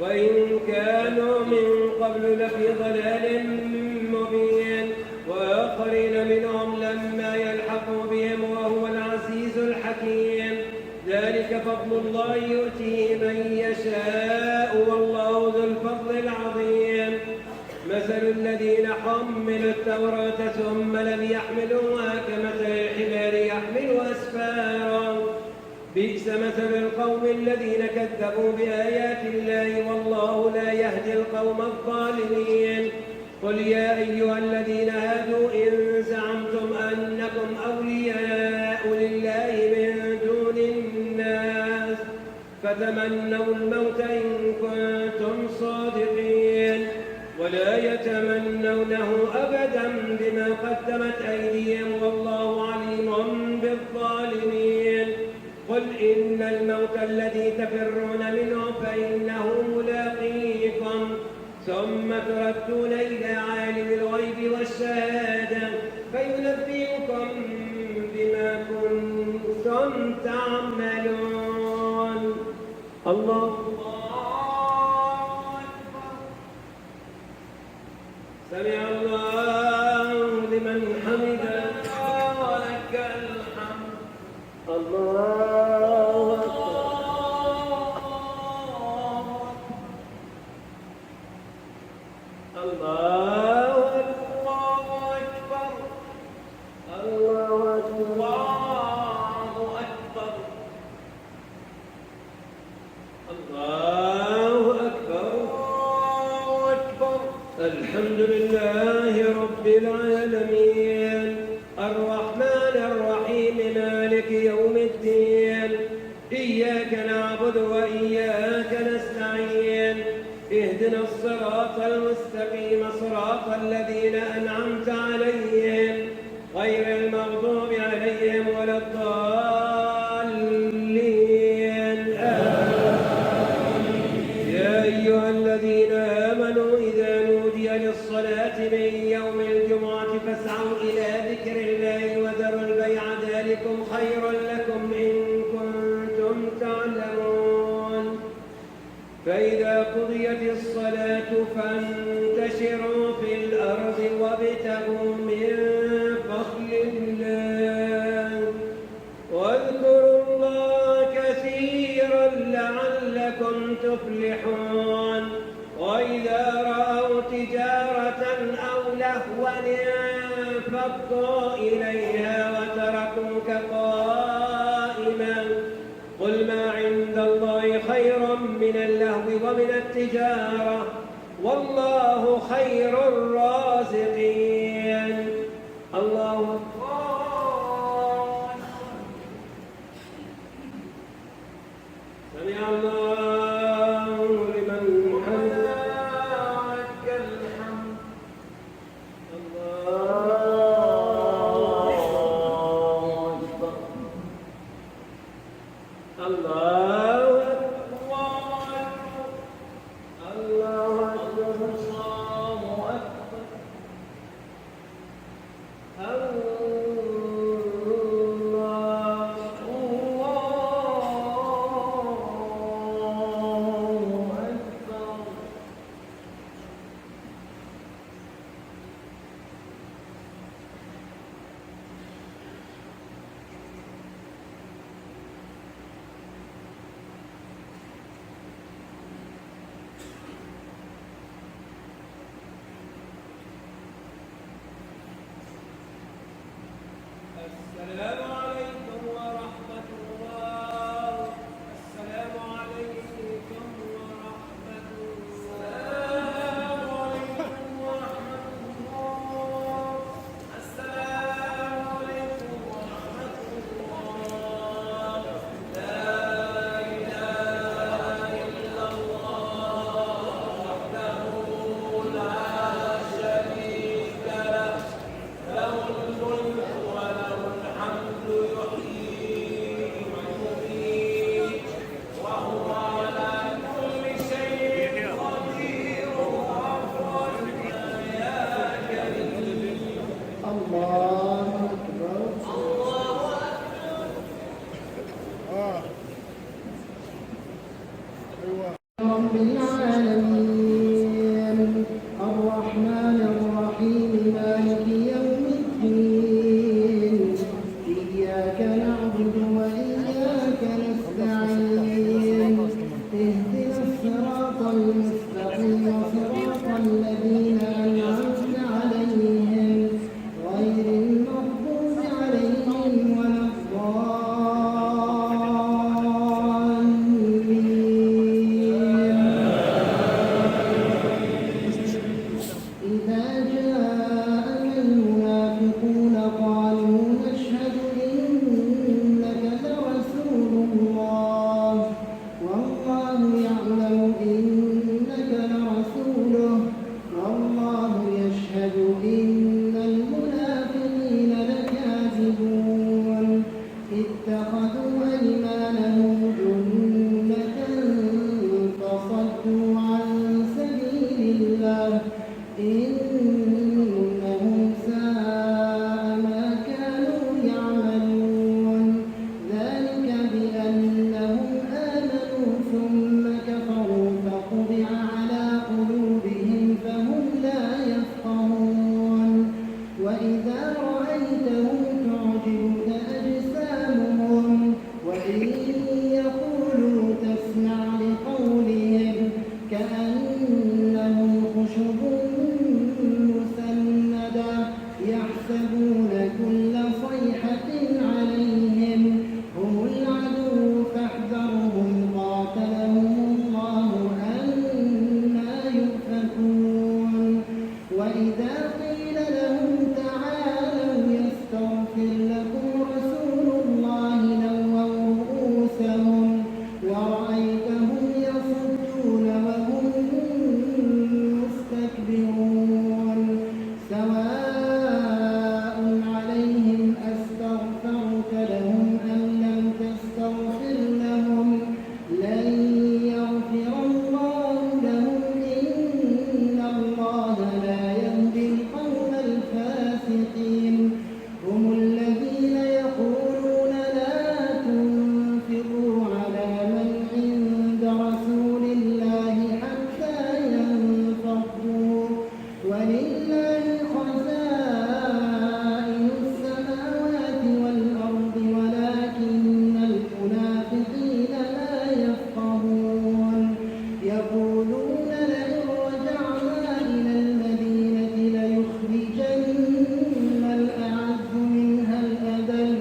وإن كانوا من قبل لفي ضلال مبين وآخرين منهم لما يلحقوا بهم وهو العزيز الحكيم. ذلك فضل الله يؤتيه من يشاء والله ذو الفضل العظيم. مثل الذين حملوا التوراة ثم لم يحملوها كمثل الحمار يحمل أسفارا بئس مثل القوم الذين كذبوا بآيات الله والله لا يهدي القوم الظالمين. قل يا أيها الذين هادوا إن زعمتم أنكم أولياء لله من دون الناس فتمنوا الموت إن كنتم صادقين ولا يتمنونه أبدا بما قدمت أيديهم والله عليم بالظالمين. قل إن الموت الذي تفرون منه فإنه ملاقيكم ثم تردون إلى عالم الغيب والشهادة فينبئكم بما كنتم تعملون. الله أكبر. سمع الله لمن حمده ولك الحمد. الله أكبر. الله أكبر. الله أكبر. الله أكبر. الحمد لله رب العالمين الرحمن الرحيم مالك يوم الدين إياك نعبد وإياك نستعين اهدنا الصراط المستقيم صراط الذين أنعمت عليهم غير المغضوب عليهم ولا الضالين آمين. يا أيها الذين آمنوا إذا نودي للصلاة من يوم الجمعة فاسعوا إلى ذكر الله وذروا البيع ذلكم خير لكم إن كنتم تعلمون. فإذا قضيت الصلاة فانتشروا في الأرض وابتغوا من فضل الله واذكروا الله كثيرا لعلكم تفلحون. وإذا رأوا تجارة أو لهوا انفضوا إليها وتركوك قائما قل ما عند الله خير من اللهو ومن التجارة والله خير الرازقين. الله أكبر. سمع الله لمن حمده ولك الحمد. الله أكبر. الله أكبر. الله أكبر. رب العالمين الرحمن الرحيم مالك يوم الدين إياك نعبد وإياك نستعين اهدنا الصراط المستقيم صراط الذين أنعمت عليهم غير المغضوب عليهم ولا إذا جاءك المنافقون قالوا نشهد إنك لرسول الله والله يعلم إنك لرسوله والله يشهد إن المنافقين لكاذبون اتخذوا أيمانهم جنة فصدوا عن سبيل الله إنهم ساء ما كانوا يعملون ذلك بأنهم آمنوا ثم كفروا فطبع على قلوبهم فهم لا يفقهون وإذا رأيتهم تعجبك أجسامهم وإن يقولوا تسمع لقولهم كأنهم خشب مسندة يحسبون كل صيحة عليهم هم العدو فاحذرهم قاتلهم الله أنى يؤفكون وإذا قيل لهم تعالوا يستغفر لكم رسول الله لووا رؤوسهم ورأيتهم يصدون وهم مستكبرون سواء عليهم أستغفرت لهم أم لم تستغفر لهم لن يغفر الله لهم إن الله لا يهدي القوم الفاسقين هم الذين يقولون لا تنفقوا على من عند رسول الله حتى ينفضوا ولله خزائن السماوات والأرض ولكن المنافقين لا يفقهون يقولون لئن رجعنا إلى المدينة ليخرجن الأعز منها الأذل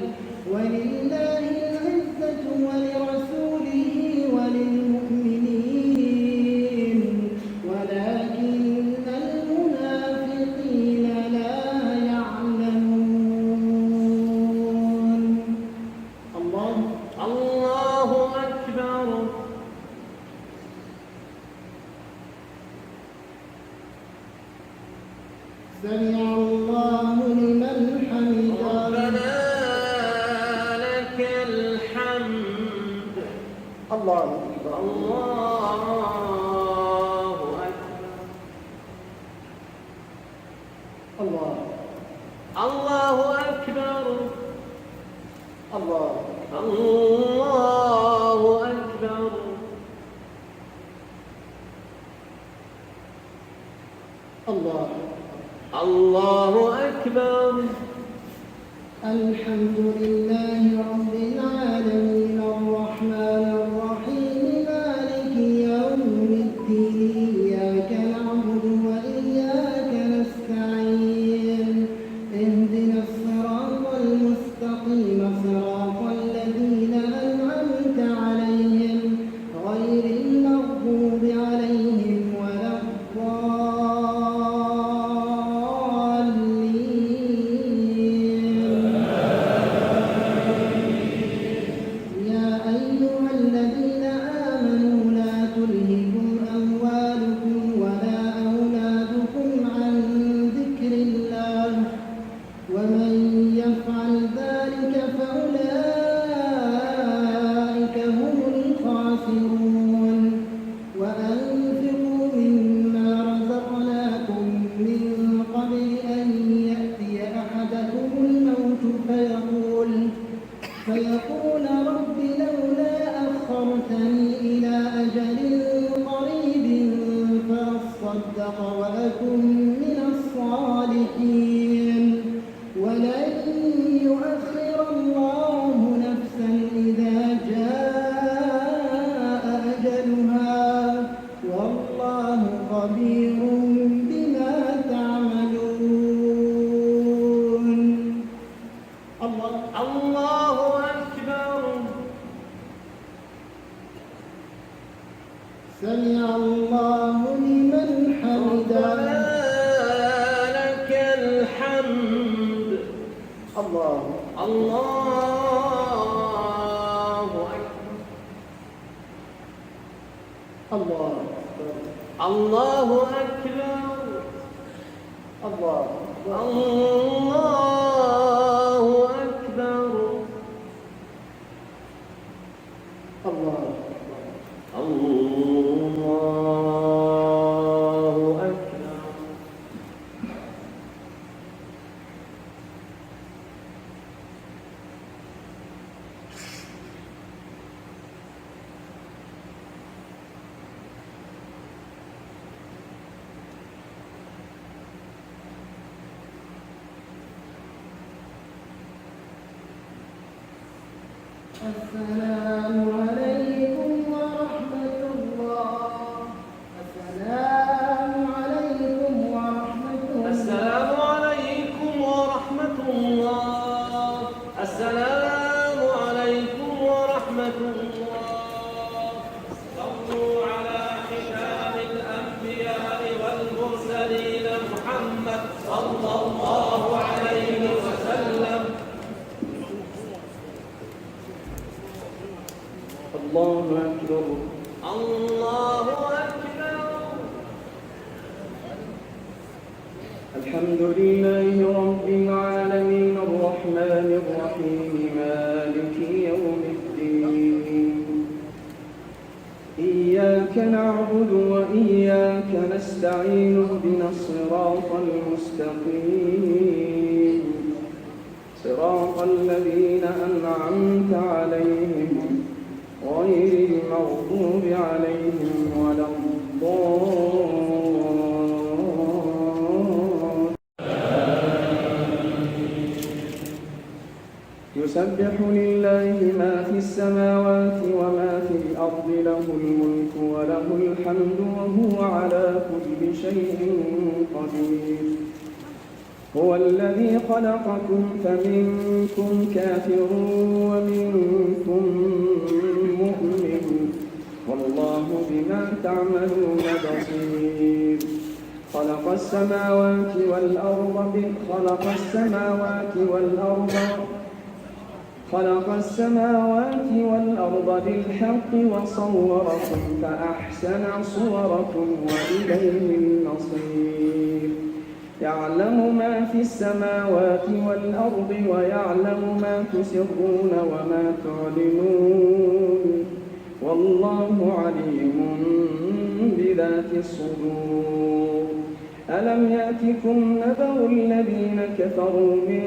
ولله العزة ولرسوله وللمؤمنين ولكن المنافقين لا يعلمون الله أكبر سمع الله لمن حمده ربنا لك الحمد الله أكبر الله أكبر الله الله أكبر الله الله أكبر الله الله أكبر الحمد لله رب العالمين الرحمن الرحيم مالك يوم الدين إياك نعبد وإياك نستعين اهدنا الصراط المستقيم صراط الذين أنعمت عليهم غير المغضوب عليهم ولا الضالين يا أيها الذين آمنوا لا تلهكم أموالكم ولا أولادكم عن ذكر الله ومن يفعل ذلك فأولئك هم الخاسرون وأنفقوا مما رزقناكم من قبل أن يأتي أحدكم الموت فيقول رب لولا أخرتني إلى أجل قريب أصدق وأكن من الصالحين ولن يؤخر الله نفسا إذا جاء أجلها والله خبير بما تعملون. الله أكبر. سمع الله لمن حمده. ربنا لك الحمد. الله الله أكبر. الله الله أكبر. الله الله أكبر. الله الله أكبر. السلام عليكم ورحمة الله. السلام عليكم ورحمة الله. السلام عليكم ورحمة الله. السلام عليكم ورحمة الله. صلوا على ختام الأنبياء والمرسلين محمد صلى الله عليه وسلم. الله أكبر. الله أكبر. الحمد لله رب العالمين الرحمن الرحيم مالك يوم الدين. إياك نعبد وإياك نستعين اهدنا الصراط المستقيم صراط الذين أنعمت عليهم غير المغضوب عليهم ولا الضالين. يسبح لله ما في السماوات وما في الأرض له الملك وله الحمد وهو على كل شيء قدير. هو الذي خلقكم فمنكم كافر ومنكم مؤمن والله بما تعملون بصير. خلق السماوات والأرض بالحق وصوركم فأحسن صوركم وإليه المصير. يعلم ما في السماوات والأرض ويعلم ما تسرون وما تعلنون والله عليم بذات الصدور. ألم يأتكم نبأ الذين كفروا من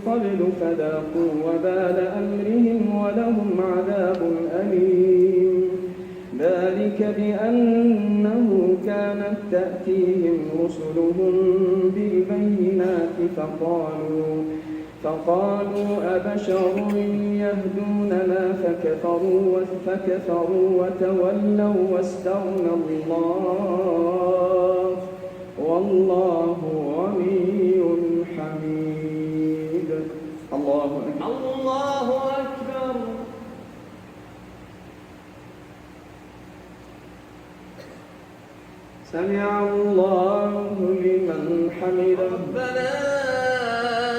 قبل فذاقوا وبال أمرهم ولهم عذاب أليم. ذلك بأنه كانت تأتيهم رسلهم بالبينات فقالوا أبشر يهدوننا فكفروا وتولوا واستغنى الله والله غني حميد. الله أكبر. الله أكبر. سمع الله لمن حمده. ربنا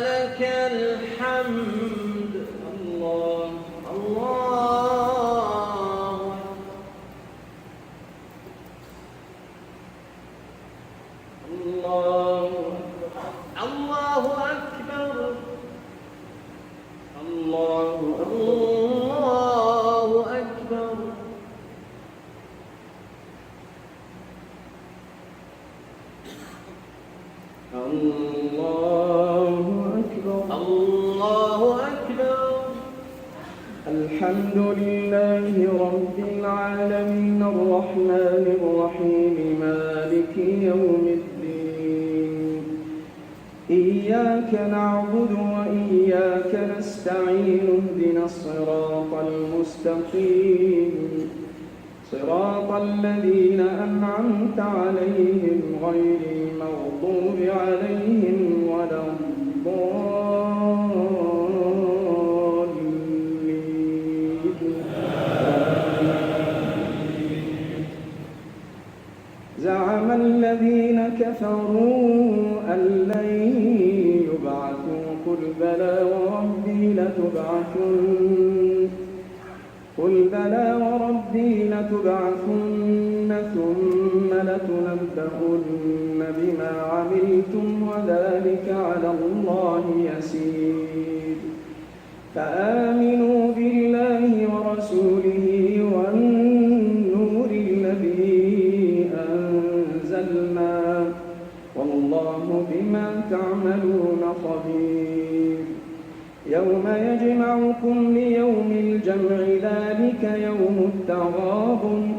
لك الحمد. الله الله الله الله أكبر. الله أكبر. الله أكبر. الله الحمد لله رب العالمين الرحمن الرحيم مالك يوم الدين إياك نعبد وإياك نستعين اهدنا الصراط المستقيم صراط الذين أنعمت عليهم غير المغضوب عليهم ولا زعم الذين كفروا أن لن يبعثوا قل بلى وربي لتبعثن ثم لتنبؤن بما عملتم وذلك على الله يسير فآمنوا بالله ورسوله والنور الذي أنزلنا والله بما تعملون خبير يوم يجمعكم ليوم الجمع ذلك يوم التغابن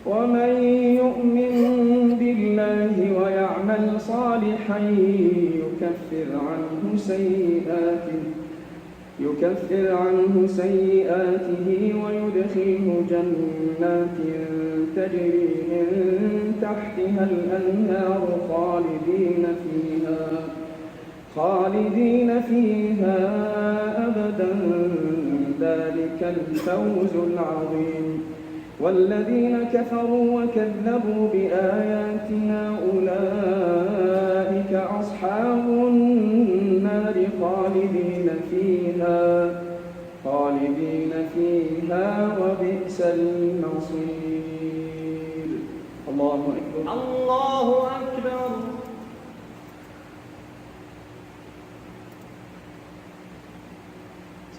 ومن يؤمن بالله ويعمل صالحا يكفر عنه سيئاته ويدخله جنات تجري من تحتها الأنهار خالدين فيها أبدا ذلك الفوز العظيم والذين كفروا وكذبوا بآياتنا أولئك أصحاب النار خالدين فيها وبئس المصير الله أكبر الله أكبر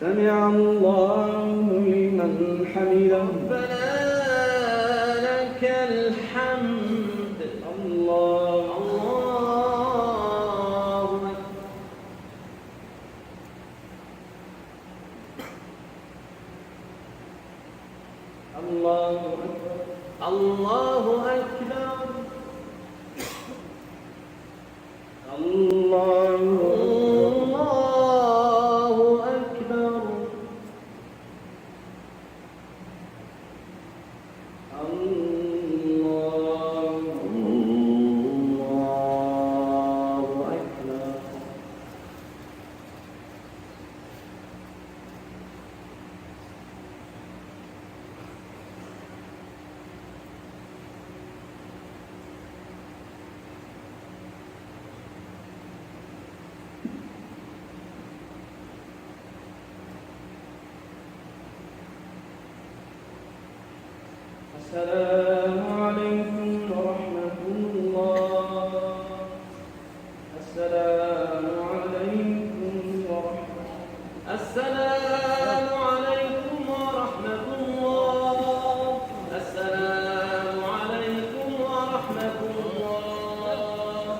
سمع الله لمن حمده ربنا لك الحمد الله أكبر الله أكبر الله أكبر السلام عليكم ورحمة الله السلام عليكم ورحمة السلام عليكم ورحمة الله السلام عليكم ورحمة الله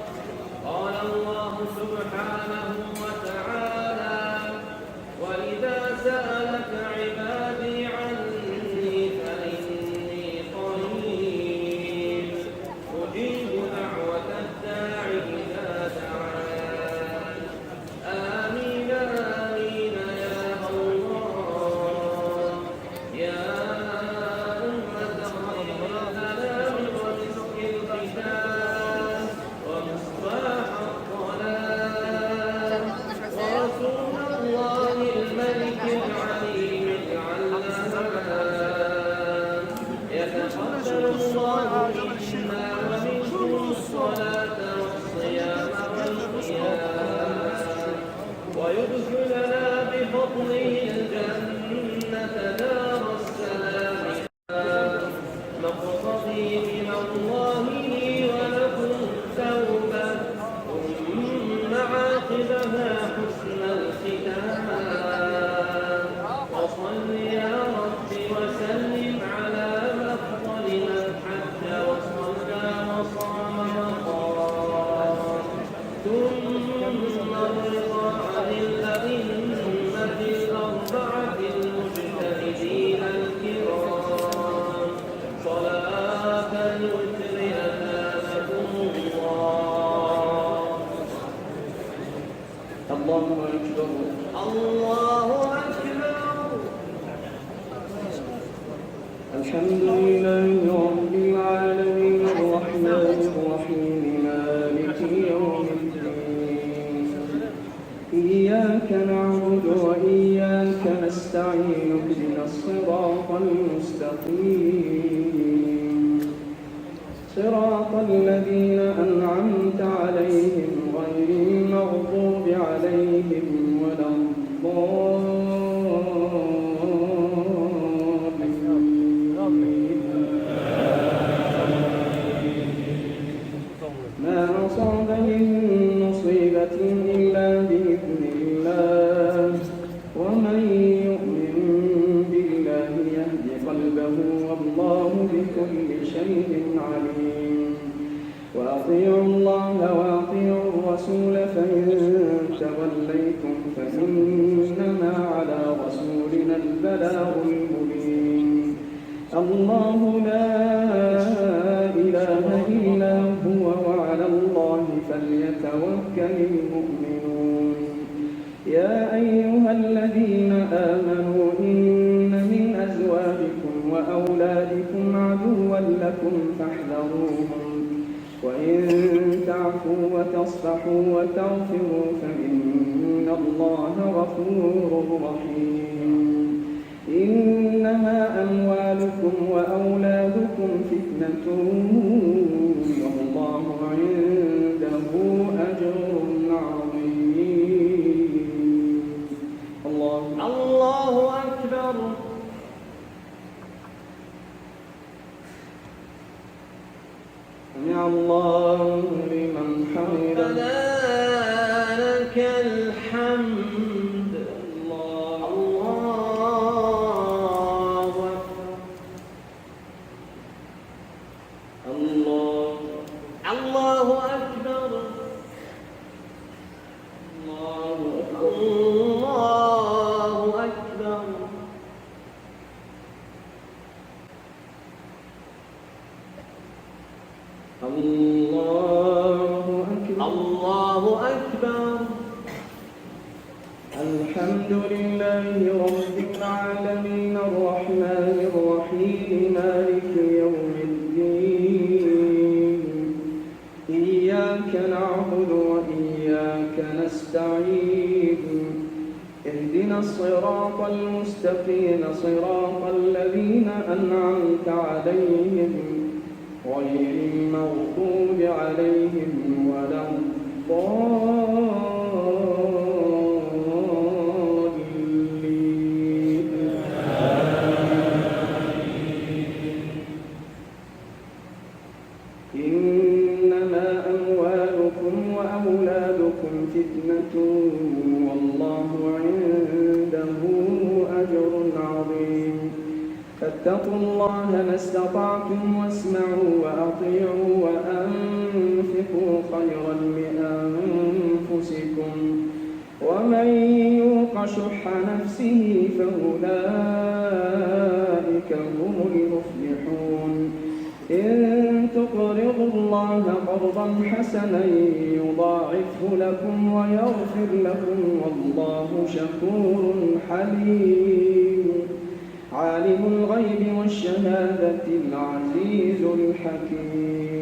قال الله سبحانه وتعالى وإذا سألك عبادي عني فإني قريب الحمد لله رب العالمين الرحمن الرحيم مالك يوم الدين إياك نعبد وإياك نستعين اهدنا الصراط المستقيم صراط الذين أنعمت عليهم غير المغضوب عليهم ولا ما أصاب من مصيبة إلا بإذن الله ومن يؤمن بالله يهد قلبه والله بكل شيء عليم وأطيعوا الله وأطيعوا الرسول فإن توليتم فإنما على رسولنا البلاغ المبين الله لا إله إلا هو وعلى الله فليتوكل المؤمنون يا أيها الذين آمنوا إن من أزواجكم وأولادكم عدوا لكم فاحذروهم وإن تعفوا وتصفحوا وتغفروا فإن الله غفور رحيم إنما أموالكم وأولادكم فتنة والله عنده أجر عظيم الله أكبر سمع الله لمن حمده ربنا لك الحمد الله الله أكبر الله أكبر الله أكبر الحمد لله رب العالمين الرحمن الرحيم مالك يوم الدين إياك نعبد وإياك نستعين اهدنا الصراط المستقيم صراط الذين أنعمت عليهم غير المغضوب عليهم ولا الضالين إنما أموالكم وأولادكم فتنة والله عنده أجر عظيم فاتقوا الله ما استطعتم واسمعوا وأطيعوا وأنفقوا خيرا لأنفسكم ومن يوق شح نفسه فأولئك هم المفلحون إن تقرضوا الله قرضا حسنا يضاعفه لكم ويغفر لكم والله شكور حليم عالم الغيب والشهادة العزيز الحكيم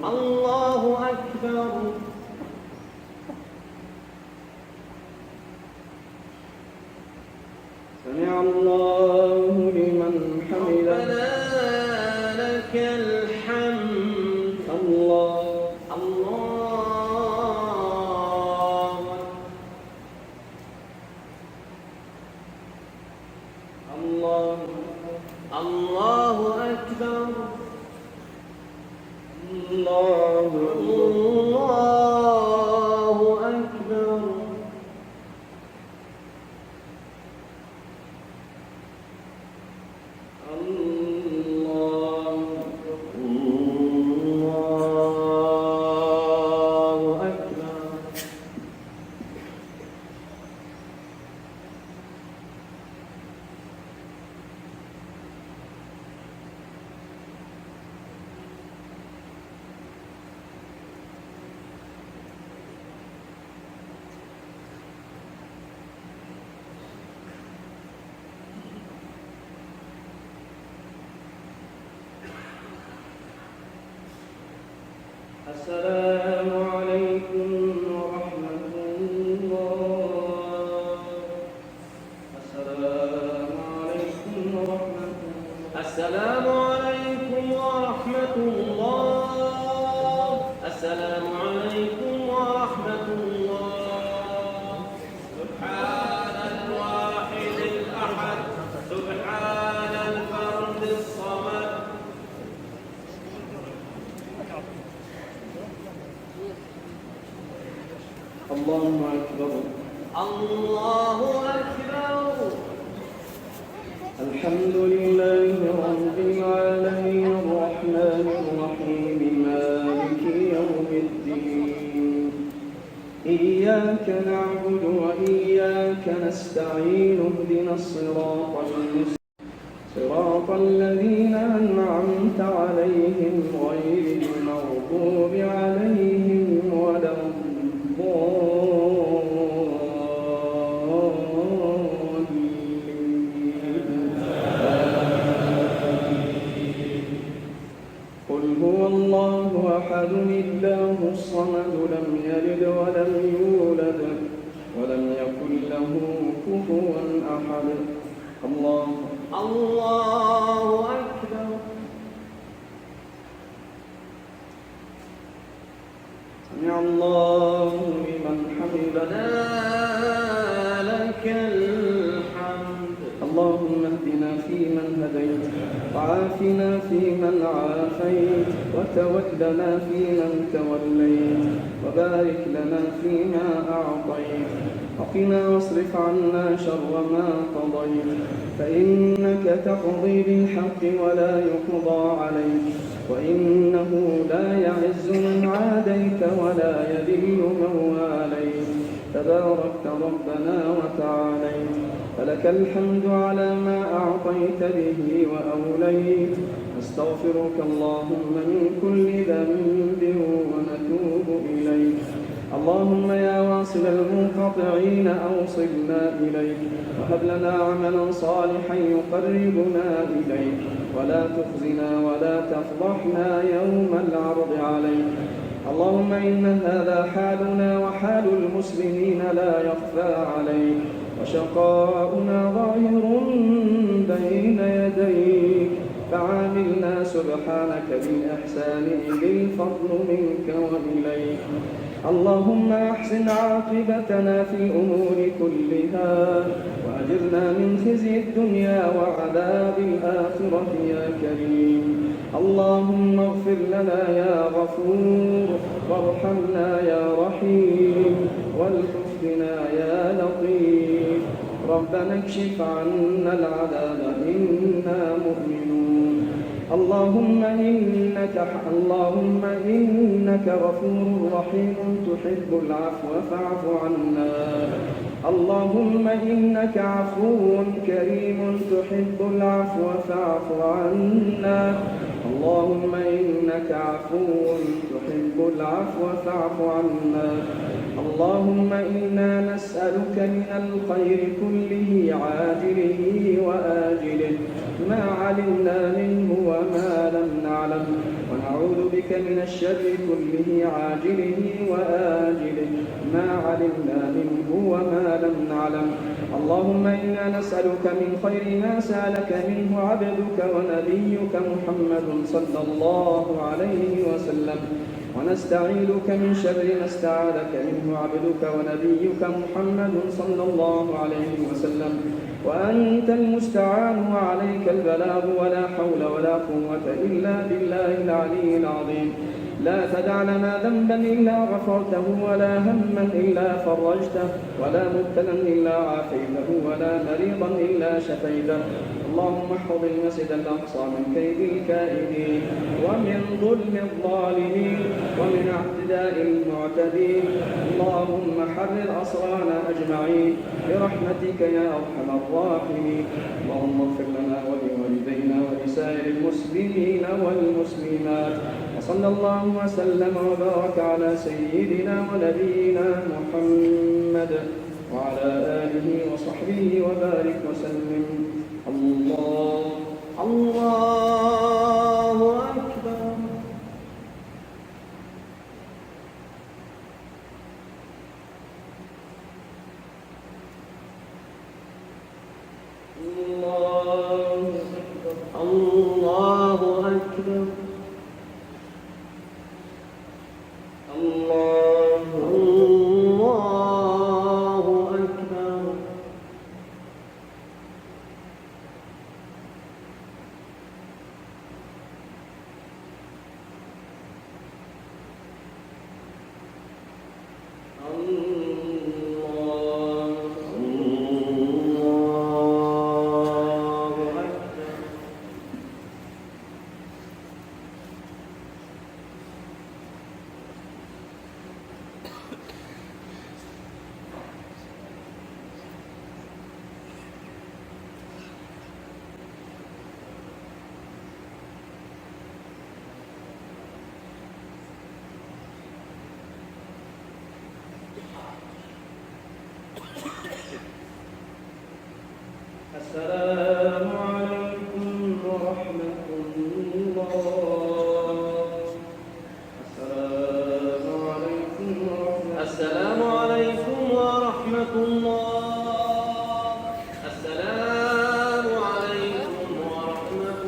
الله أكبر سمع الله لمن حمده ربنا لك الحمد الله أكبر الله أكبر السلام عليكم ورحمة الله. السلام عليكم ورحمة الله. السلام عليكم ورحمة الله. السلام عليكم ورحمة الله. سبحان الواحد الأحد، سبحان الفرد الصمد. الله أكبر. الله أكبر. الحمد لله رب العالمين الرحمن الرحيم مالك يوم الدين. إياك نعبد وإياك نستعين اهدنا الصراط المستقيم صراط الذين أنعمت عليهم غير المغضوب عليهم ولا قل هو الله أحد الله الصمد لم يلد ولم يولد ولم يكن له كفوا أحد. الله أكبر. سمع الله لمن حمده. لك الحمد. اللهم اهدنا فيمن هديت وعافنا فيمن عافيت وتولنا فيمن توليت وبارك لنا فيما أعطيت وقنا واصرف عنا شر ما قضيت فإنك تقضي بالحق ولا يقضى عليك وإنه لا يعز من عاديت ولا يذل من واليت تباركت ربنا وتعاليت فلك الحمد على ما أعطيت به وأوليت نستغفرك اللهم من كل ذنب ونتوب إليك. اللهم يا واصل المنقطعين أوصلنا إليك وهب لنا عملا صالحا يقربنا إليك ولا تخزنا ولا تفضحنا يوم العرض عليك. اللهم إن هذا حالنا وحال المسلمين لا يخفى عليك وشقاؤنا ظاهر بين يديك فعاملنا سبحانك بالإحسان إذ الفضل منك وإليك. اللهم أحسن عاقبتنا في الأمور كلها وأجرنا من خزي الدنيا وعذاب الآخرة يا كريم. اللهم اغفر لنا يا غفور وارحمنا يا رحيم والطف بنا يا لطيف. ربنا اكشف عنا العذاب إنا مؤمنون. اللهم إنك غفور رحيم تحب العفو فاعف عنا. اللهم إنك عفو كريم تحب العفو فاعف عنا. اللهم إنك عفو تحب العفو فاعف عنا. اللهم إنا نسألك من الخير كله عاجله وآجله ما علمنا منه وما لم نعلم ونعوذ بك من الشر كله عاجله وآجله ما علمنا منه وما لم نعلم. اللهم إنا نسألك من خير ما سألك منه عبدك ونبيك محمد صلى الله عليه وسلم ونستعيذك من شر ما استعاذك منه عبدك ونبيك محمد صلى الله عليه وسلم وأنت المستعان وعليك البلاغ ولا حول ولا قوة إلا بالله العلي العظيم. لا تدع لنا ذنبا إلا غفرته ولا هما إلا فرجته ولا مبتلا إلا عافيته ولا مريضا إلا شفيته. اللهم احفظ المسجد الأقصى من كيد الكائدين ومن ظلم الظالمين ومن اعتداء المعتدين. اللهم حرر أسرانا أجمعين برحمتك يا أرحم الراحمين. اللهم اغفر لنا ولوالدينا ولسائر المسلمين والمسلمات وصلى الله وسلم وبارك على سيدنا ونبينا محمد وعلى آله وصحبه وبارك وسلم. الله الله أكبر. الله أكبر. الله أكبر. السلام عليكم ورحمة الله. السلام عليكم ورحمة السلام عليكم ورحمة الله. السلام عليكم ورحمة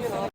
الله.